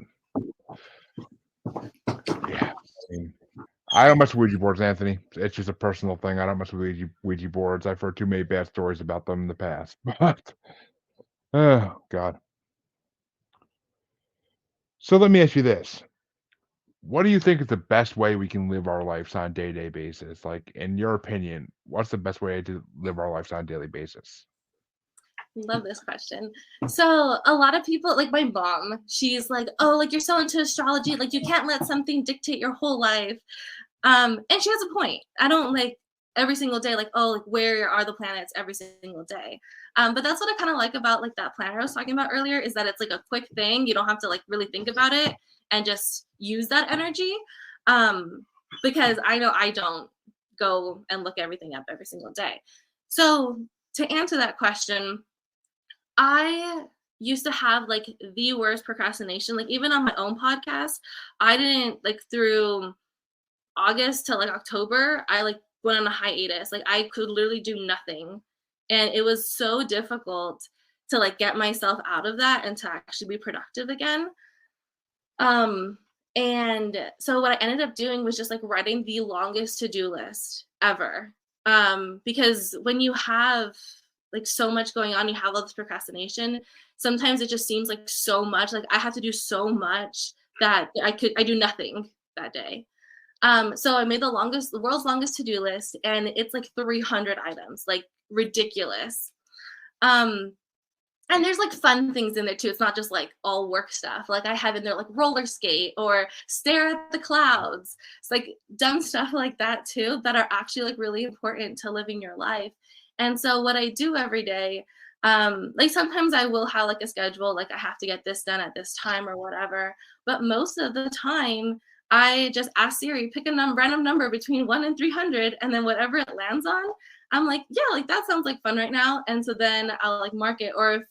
S1: yeah, I mean, I don't mess with Ouija boards, Anthony. It's just a personal thing. I don't mess with Ouija boards. I've heard too many bad stories about them in the past. But oh God. So let me ask you this. What do you think is the best way we can live our lives on a day-to-day basis? Like, in your opinion, what's the best way to live our lives on a daily basis?
S2: Love this question. So a lot of people, like my mom, she's like, "Oh, like you're so into astrology, like you can't let something dictate your whole life." And she has a point. I don't like every single day, like, oh, like where are the planets every single day. But that's what I kind of like about like that planner I was talking about earlier, is that it's like a quick thing. You don't have to like really think about it and just use that energy. Um, because I know I don't go and look everything up every single day. So to answer that question, I used to have like the worst procrastination. Like even on my own podcast, I didn't like through August to like October, I like went on a hiatus. Like I could literally do nothing. And it was so difficult to like get myself out of that and to actually be productive again. Um and so what I ended up doing was just like writing the longest to-do list ever. Because when you have like so much going on, you have all this procrastination, sometimes it just seems like so much. Like I have to do so much that I do nothing that day. So I made the world's longest to-do list, and it's like 300 items, like ridiculous. Um, and there's like fun things in there too. It's not just like all work stuff. Like I have in there like roller skate or stare at the clouds. It's like dumb stuff like that too that are actually like really important to living your life. And so what I do every day, like sometimes I will have like a schedule, like I have to get this done at this time or whatever. But most of the time, I just ask Siri, pick a random number between 1 and 300, and then whatever it lands on, I'm like, yeah, like that sounds like fun right now. And so then I'll like mark it. Or if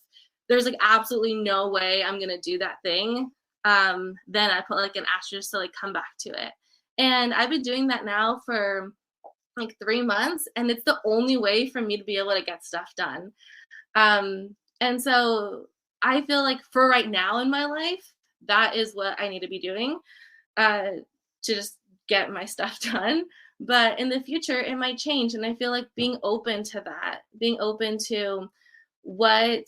S2: there's like absolutely no way I'm gonna do that thing, then I put like an asterisk to like come back to it. And I've been doing that now for like 3 months, and it's the only way for me to be able to get stuff done. And so I feel like for right now in my life, that is what I need to be doing, uh, to just get my stuff done. But in the future, it might change. And I feel like being open to that, being open to what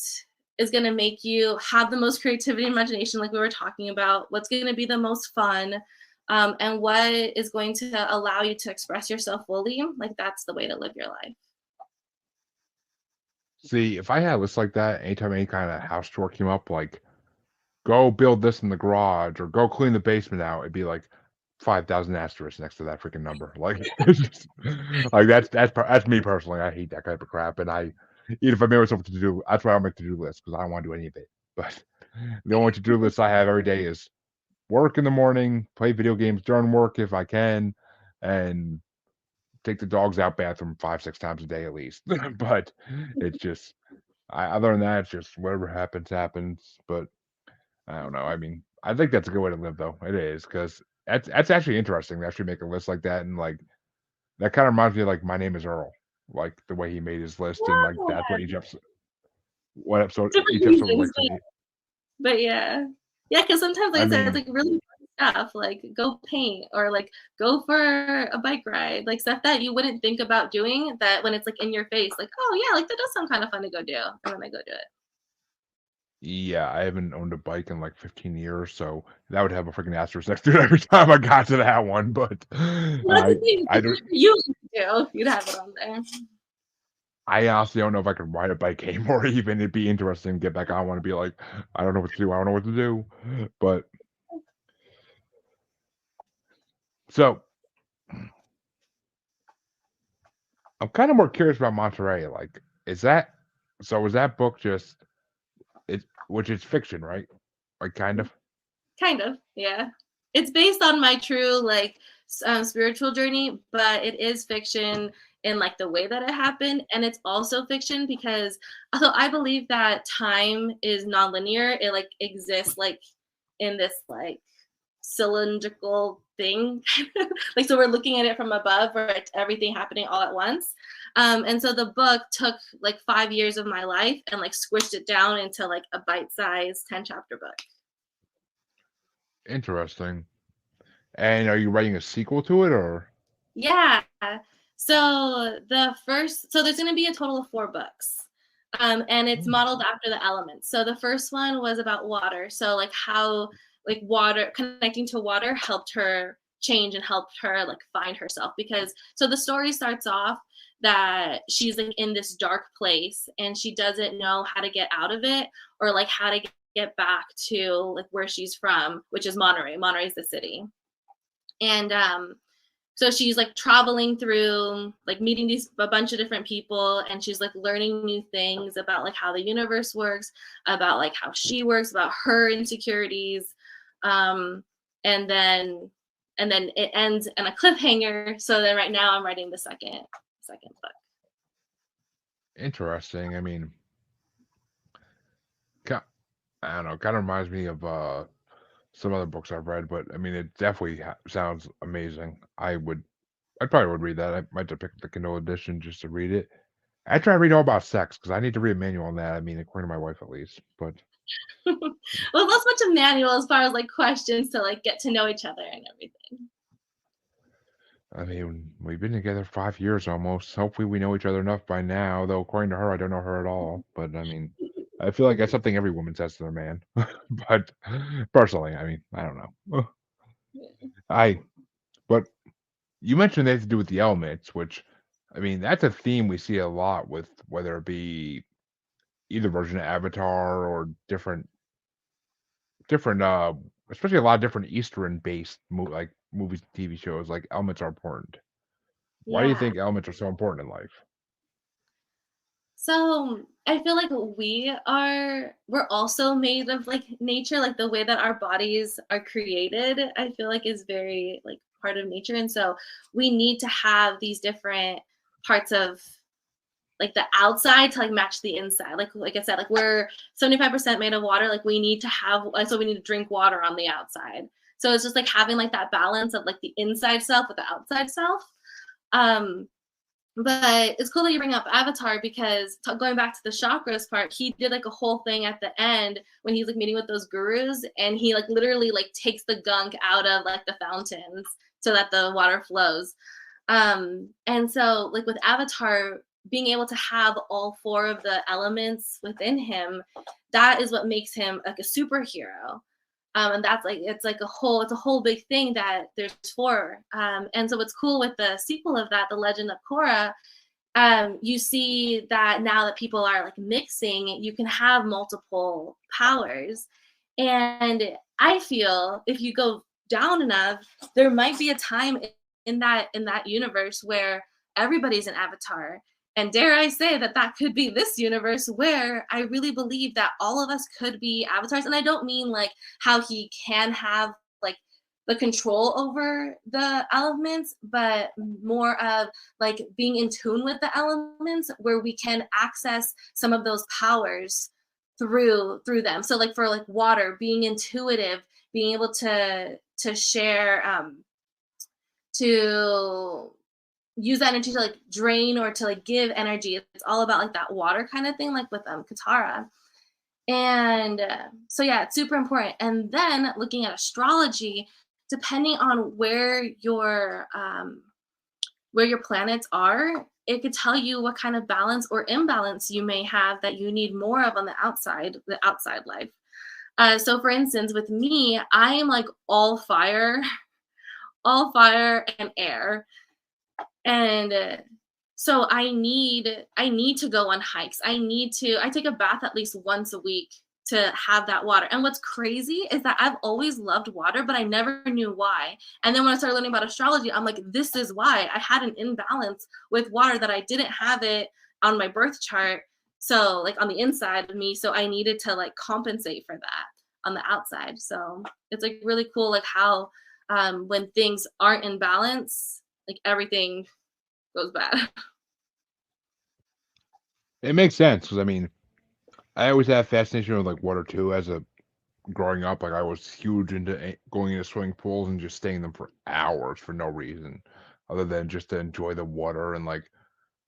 S2: is going to make you have the most creativity and imagination, like we were talking about, what's going to be the most fun, and what is going to allow you to express yourself fully. Like that's the way to live your life.
S1: See, if I had a list like that, anytime any kind of house chore came up, like go build this in the garage or go clean the basement out, it'd be like 5,000 asterisks next to that freaking number. Like, it's just, like that's me personally. I hate that type of crap, and even if I made myself to do, that's why I make to-do lists because I don't want to do any of it. But the only to-do list I have every day is work in the morning, play video games during work if I can, and take the dogs out bathroom 5, 6 times a day at least. But it's just, other than that, it's just whatever happens, happens. But I don't know. I mean, I think that's a good way to live, though. It is because that's actually interesting to actually make a list like that, and like that kind of reminds me of like My Name Is Earl, like the way he made his list, and like that's what
S2: Different
S1: each episode
S2: reasons,
S1: relates to me.
S2: but yeah. Yeah, because sometimes, like
S1: I
S2: I said, it's
S1: mean,
S2: like really fun stuff, like go paint or like go for a bike ride, like stuff that you wouldn't think about doing that when it's like in your face, like, oh yeah, like that does sound kind of fun to go do. And then I go do it.
S1: yeah, I haven't owned a bike in like 15 years, so that would have a freaking asterisk next to it every time I got to that one. But
S2: Well, that's the
S1: I
S2: thing,
S1: I
S2: like,
S1: don't
S2: whatever you like to do, you'd have it on there.
S1: I honestly don't know if I could ride a bike anymore. Even it'd be interesting to get back on one and be like, I don't know what to do. I don't know what to do. But so I'm kind of more curious about Monterey. Like, is that so? Was that book just which is fiction, right? Like, kind of.
S2: Kind of, yeah. It's based on my true like spiritual journey, but it is fiction in like the way that it happened, and it's also fiction because although I believe that time is nonlinear, it like exists like in this like cylindrical thing. Like so we're looking at it from above where it's everything happening all at once. And so the book took like 5 years of my life and like squished it down into like a bite-sized 10 chapter book.
S1: Interesting. And are you writing a sequel to it, or?
S2: Yeah. So there's going to be a total of 4 books. And it's
S1: Hmm,
S2: modeled after the elements. So the first one was about water. So like how like water connecting to water helped her change and helped her like find herself because so the story starts off that she's like in this dark place and she doesn't know how to get out of it or like how to get back to like where she's from, which is Monterey. Monterey's the city. And so she's like traveling through like meeting a bunch of different people and she's like learning new things about like how the universe works, about like how she works, about her insecurities. um and then it ends in a cliffhanger, so then right now I'm writing the second book.
S1: interesting. I mean, I don't know. Kind of reminds me of some other books I've read, but I mean, it definitely sounds amazing. I probably would read that. I might have picked the Kindle edition just to read it. I try to read all about sex because I need to read a manual on that. I mean, according to my wife at least. But
S2: Well, not so much a manual as far as like questions to like get to know each other and everything.
S1: I mean, we've been together 5 years almost. Hopefully, we know each other enough by now. Though, according to her, I don't know her at all. But I mean, I feel like that's something every woman says to their man. But personally, I mean, I don't know. I but you mentioned they have to do with the elements, which I mean, that's a theme we see a lot with whether it be either version of Avatar or different especially a lot of different Eastern based like movies and TV shows. Like elements are important. Why do you
S2: Yeah.
S1: think elements are so important in life?
S2: So I feel like we're also made of like nature, like the way that our bodies are created, I feel like is very like part of nature. And so we need to have these different parts of like the outside to like match the inside. Like I said, like we're 75% made of water. Like we need to have like so we need to drink water on the outside. So it's just like having like that balance of like the inside self with the outside self. Um but it's cool that you bring up Avatar because going back to the chakras part, he did like a whole thing at the end when he's like meeting with those gurus, and he like literally like takes the gunk out of like the fountains so that the water flows. And so like with Avatar, being able to have all 4 of the elements within him, that is what makes him like a superhero. And that's like it's a whole big thing that there's 4. And so what's cool with the sequel of that, The Legend of Korra, you see that now that people are like mixing, you can have multiple powers. And I feel if you go down enough, there might be a time in that universe where everybody's an avatar. And dare I say that that could be this universe where I really believe that all of us could be avatars. And I don't mean like how he can have like the control over the elements, but more of like being in tune with the elements where we can access some of those powers through them. So like for like water, being intuitive, being able to share, to use that energy to like drain or to like give energy. It's all about like that water kind of thing, like with Katara. And so yeah, it's super important. And then looking at astrology, depending on where your planets are, it could tell you what kind of balance or imbalance you may have that you need more of on the outside life. So for instance, with me, I am like all fire, all fire and air. And so I need to go on hikes. I take a bath at least once a week to have that water. And what's crazy is that I've always loved water, but I never knew why. And then when I started learning about astrology, I'm like, this is why I had an imbalance with water, that I didn't have it on my birth chart. So like on the inside of me, so I needed to like compensate for that on the outside. So it's like really cool, like how when things aren't in balance, like everything goes bad.
S1: It makes sense because I mean, I always had a fascination with like water too. As a growing up, like I was huge into going into swimming pools and just staying in them for hours for no reason, other than just to enjoy the water. And like,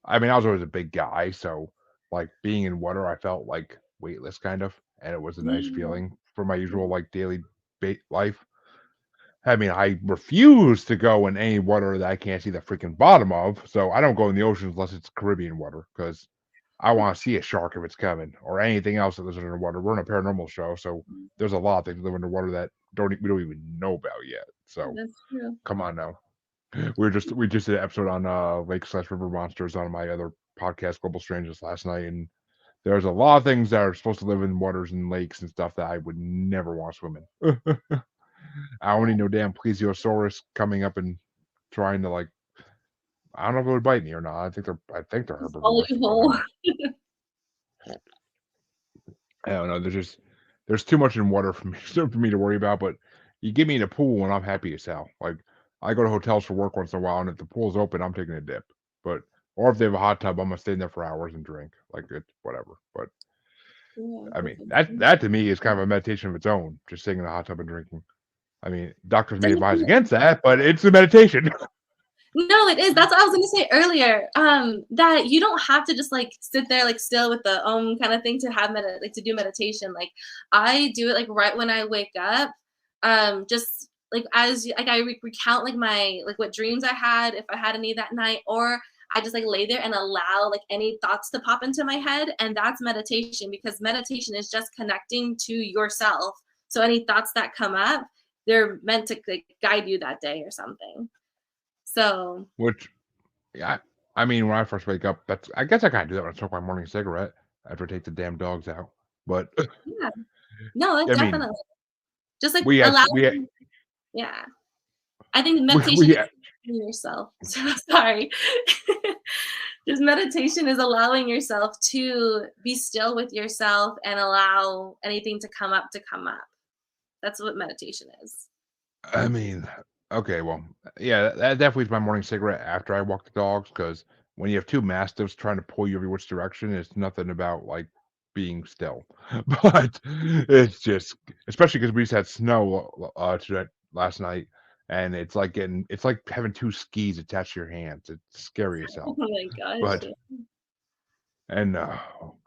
S1: I mean, I was always a big guy, so like being in water, I felt like weightless kind of, and it was a nice
S2: Yeah.
S1: feeling for my usual like daily life. I mean, I refuse to go in any water that I can't see the freaking bottom of. So I don't go in the oceans unless it's Caribbean water because I want to see a shark if it's coming or anything else that lives underwater. We're in a paranormal show, so there's a lot of things that live underwater that we don't even know about yet. So
S2: That's true.
S1: come on now. We just did an episode on lake slash river monsters on my other podcast, Global Strangeness, last night, and there's a lot of things that are supposed to live in waters and lakes and stuff that I would never want to swim in. I don't need no damn plesiosaurus coming up and trying to like. I don't know if it would bite me or not. I think they're
S2: Swallow
S1: herbivores,
S2: you
S1: but I
S2: whole.
S1: don't know. There's too much in water for me for me to worry about. But you get me in a pool and I'm happy as hell. Like I go to hotels for work once in a while, and if the pool's open, I'm taking a dip. But or if they have a hot tub, I'm gonna stay in there for hours and drink. Like it's whatever. But
S2: Yeah,
S1: I mean
S2: definitely.
S1: that to me is kind of a meditation of its own. Just sitting in a hot tub and drinking. I mean, doctors may
S2: Same
S1: advise
S2: here.
S1: against that, but it's a meditation.
S2: No, it is. That's what I was gonna say earlier. That you don't have to just like sit there like still with the kind of thing to have like to do meditation. Like I do it like right when I wake up. Just like like I recount like my like what dreams I had, if I had any that night, or I just like lay there and allow like any thoughts to pop into my head, and that's meditation, because meditation is just connecting to yourself. So any thoughts that come up, they're meant to like guide you that day or something. So
S1: Which yeah, I mean, when I first wake up, that's I guess I kinda do that when I smoke my morning cigarette after I take the damn dogs out. But
S2: yeah, no, it
S1: I mean,
S2: definitely just like
S1: we had we had
S2: allowing, yeah. I think meditation
S1: we
S2: is allowing yourself. So sorry. Just meditation is allowing yourself to be still with yourself and allow anything to come up to come up. That's what meditation is.
S1: I mean, okay, well, yeah, that definitely is my morning cigarette after I walk the dogs because when you have 2 mastiffs trying to pull you every which direction, it's nothing about, like, being still. But it's just especially because we just had snow, today last night, and it's like having 2 skis attached to your hands. It's scary as
S2: Oh
S1: hell.
S2: my gosh.
S1: But and,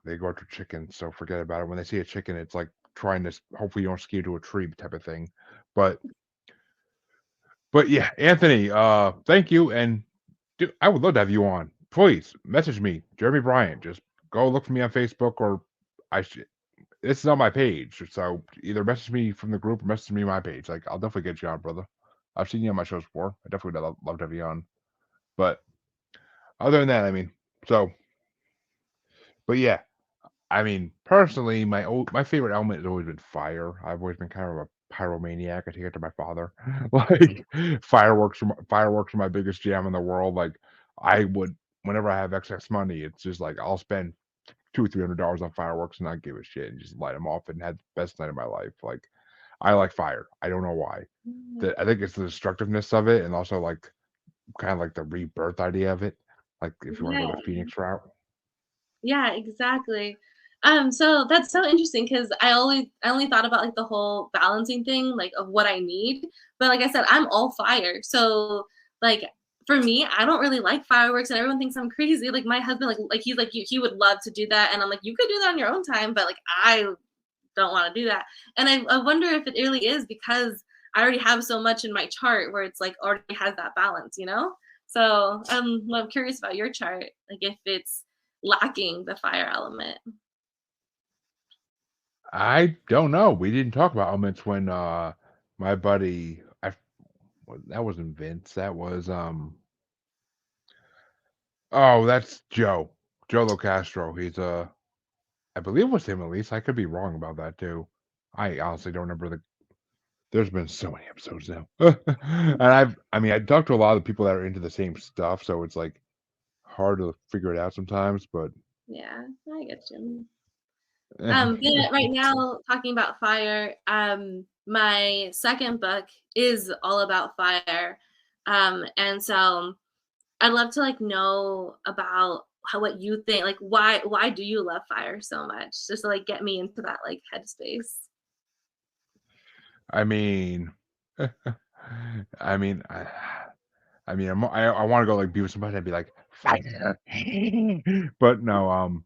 S1: they go after chickens, so forget about it. When they see a chicken, it's like trying to hopefully you don't ski to a tree type of thing. But yeah, Anthony, thank you, and dude, I would love to have you on. Please message me, Jeremy Bryant. Just go look for me on Facebook, or I should. This is on my page, so either message me from the group or message me on my page. Like, I'll definitely get you on, brother. I've seen you on my shows before. I definitely would love to have you on. But other than that, I mean, so, but yeah, I mean, personally, my favorite element has always been fire. I've always been kind of a pyromaniac. I take it to my father. Like fireworks are my biggest jam in the world. Like I would whenever I have excess money, it's just like I'll spend $200-300 on fireworks and not give a shit and just light them off and have the best night of my life. Like I like fire. I don't know why.
S2: Mm,
S1: I think it's the destructiveness of it and also like kind of like the rebirth idea of it. Like if you want to go the
S2: yeah.
S1: Phoenix route.
S2: Yeah, exactly. So that's so interesting because I only thought about like the whole balancing thing, like of what I need. But like I said, I'm all fire. So like for me, I don't really like fireworks and everyone thinks I'm crazy. Like my husband, like he's like you, he would love to do that. And I'm like, you could do that on your own time, but like I don't want to do that. And I wonder if it really is because I already have so much in my chart where it's like already has that balance, you know? So I'm curious about your chart, like if it's lacking the fire element.
S1: I don't know. We didn't talk about elements when my buddy that wasn't Vince. That was oh, that's Joe. Joe Locastro. He's I believe it was him at least. I could be wrong about that too. I honestly don't remember there's been so many episodes now. And I mean I talked to a lot of the people that are into the same stuff, so it's like hard to figure it out sometimes, but
S2: Yeah, I get you. Yeah, right now talking about fire, my second book is all about fire. And so I'd love to like know about how what you think, like why do you love fire so much? Just to like get me into that like headspace.
S1: I mean I mean I want to go like be with somebody and be like fire, but no,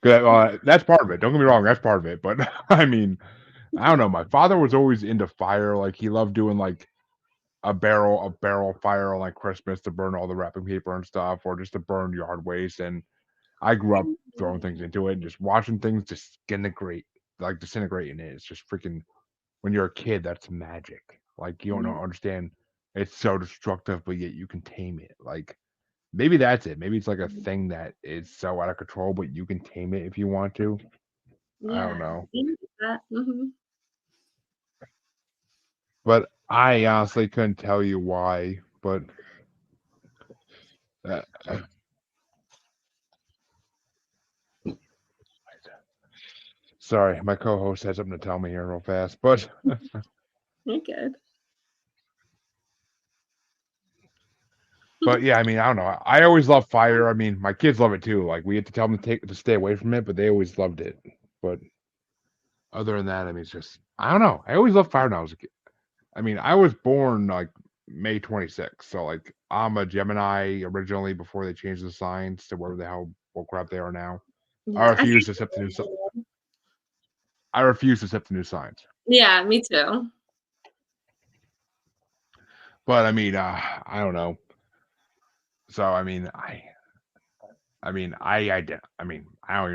S1: that's part of it. Don't get me wrong, that's part of it. But I mean, I don't know. My father was always into fire. Like he loved doing like a barrel fire on like Christmas to burn all the wrapping paper and stuff, or just to burn yard waste. And I grew up throwing things into it and just watching things disintegrate, like disintegrating it. It's just freaking when you're a kid, that's magic. Like you don't understand. It's so destructive, but yet you can tame it. Like maybe that's it. Maybe it's like a thing that is so out of control, but you can tame it if you want to. I don't
S2: Yeah.
S1: know.
S2: Mm-hmm.
S1: But I honestly couldn't tell you why. But uh, sorry, my co-host has something to tell me here real fast.
S2: You're good.
S1: But yeah, I mean, I don't know. I always love fire. I mean, my kids love it too. Like we had to tell them to stay away from it, but they always loved it. But other than that, I mean, it's just I don't know. I always loved fire when I was a kid. I mean, I was born like May 26th, so like I'm a Gemini originally before they changed the signs to whatever the hell crap they are now. I
S2: Yeah.
S1: refuse to accept the new. I refuse to accept the new signs.
S2: Yeah, me too.
S1: But I mean, I don't know. So I mean, I don't even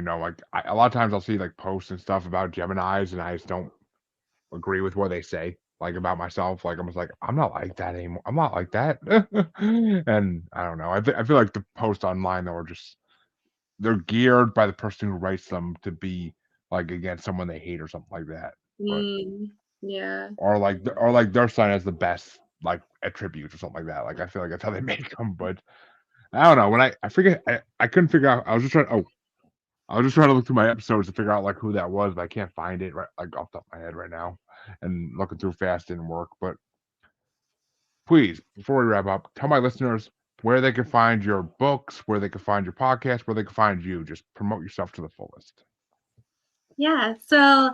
S1: know. Like a lot of times I'll see like posts and stuff about Gemini's, and I just don't agree with what they say. Like about myself, like I'm just like I'm not like that anymore. I'm not like that, and I don't know. I feel like the posts online though are just they're geared by the person who writes them to be like against someone they hate or something like that. But
S2: Yeah.
S1: or like their sign has the best like attributes or something like that. Like I feel like that's how they make them. But I don't know. When I forget, I couldn't figure out. I was just trying to look through my episodes to figure out like who that was, but I can't find it right like off the top of my head right now. And looking through fast didn't work. But please, before we wrap up, tell my listeners where they can find your books, where they can find your podcast, where they can find you. Just promote yourself to the fullest.
S2: Yeah. So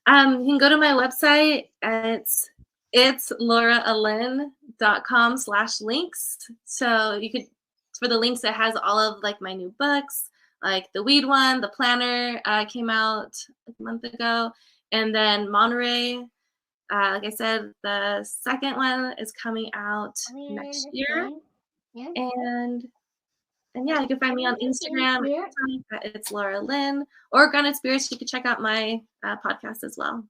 S2: you can go to my website. It's lauraalyn.com/links. So you could for the links it has all of like my new books, like the weed one, the planner came out a month ago, and then Monterey. Like I said, the second one is coming out next year. And yeah, you can find me on Instagram. It's Laura Alyn, or Grounded Spirits. You can check out my podcast as well.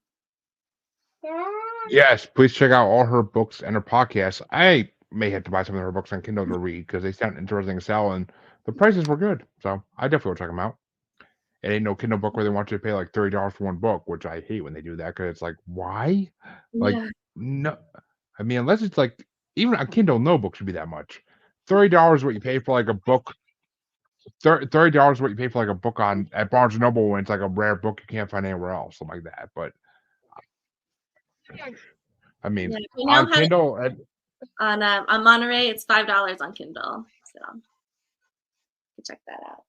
S1: Yes, please check out all her books and her podcasts. I may have to buy some of her books on Kindle to read because they sound interesting as hell and the prices were good. So I definitely will check them out. It ain't no Kindle book where they want you to pay like $30 for one book, which I hate when they do that because it's like, why? Like,
S2: Yeah.
S1: no, I mean, unless it's like even a Kindle, no book should be that much. $30 what you pay for like a book. $30 what you pay for like a book on at Barnes and Noble when it's like a rare book you can't find anywhere else, something like that. But I mean,
S2: Yeah. We now
S1: on
S2: have it
S1: Kindle,
S2: on Monterey. It's $5 on Kindle. So you can check that out.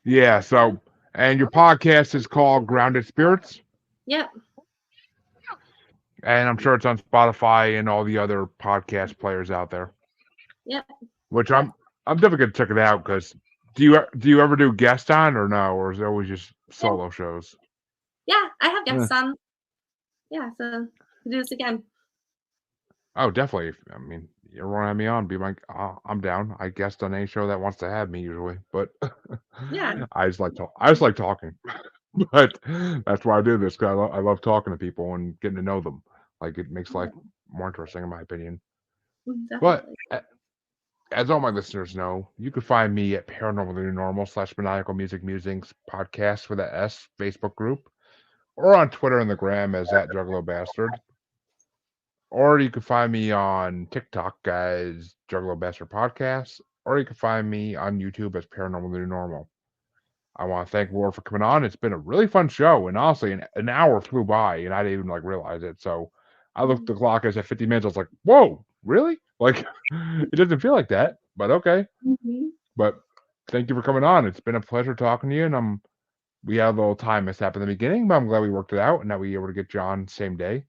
S1: yeah. So, and your podcast is called Grounded Spirits,
S2: Yep.
S1: and I'm sure it's on Spotify and all the other podcast players out there.
S2: Yep.
S1: Which I'm definitely gonna check it out because do you ever do guest on or no, or is it always just
S2: Yeah.
S1: solo shows?
S2: Yeah. I have
S1: Eh.
S2: guests on. Yeah. So we'll do this again.
S1: Oh, definitely. I mean, you ever want to have me on? Be like, I'm down. I guest on any show that wants to have me usually, but
S2: Yeah.
S1: I just like talking. But that's why I do this because I love talking to people and getting to know them. Like it makes life more interesting, in my opinion. But
S2: Definitely.
S1: as all my listeners know, you can find me at Paranormal Normal / Maniacal Music Musings podcast with a S Facebook group, or on Twitter and the gram as that Juggalo Bastard. Or you can find me on TikTok as Juggalo Bastard Podcast, or you can find me on YouTube as Paranormal New Normal. I want to thank Laura for coming on. It's been a really fun show, and honestly, an hour flew by, and I didn't even like realize it. So I looked at the clock. I said 50 minutes. I was like, "Whoa, really?" Like it doesn't feel like that, but okay.
S2: Mm-hmm.
S1: But thank you for coming on. It's been a pleasure talking to you, and we had a little time mishap in the beginning, but I'm glad we worked it out, and that we were able to get John same day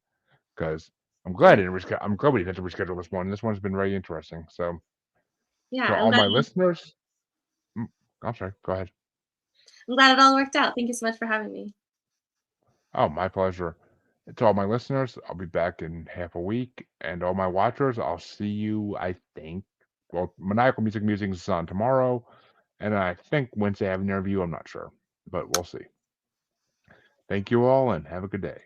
S1: because I'm glad I'm glad we didn't have to reschedule this one. This one's been very interesting. So
S2: Yeah.
S1: to all my listeners, I'm sorry. Go ahead.
S2: I'm glad it all worked out. Thank you so much for having me.
S1: Oh, my pleasure. To all my listeners, I'll be back in half a week, and all my watchers, I'll see you. I think. Well, Maniacal Music Musings is on tomorrow, and I think Wednesday I have an interview. I'm not sure, but we'll see. Thank you all, and have a good day.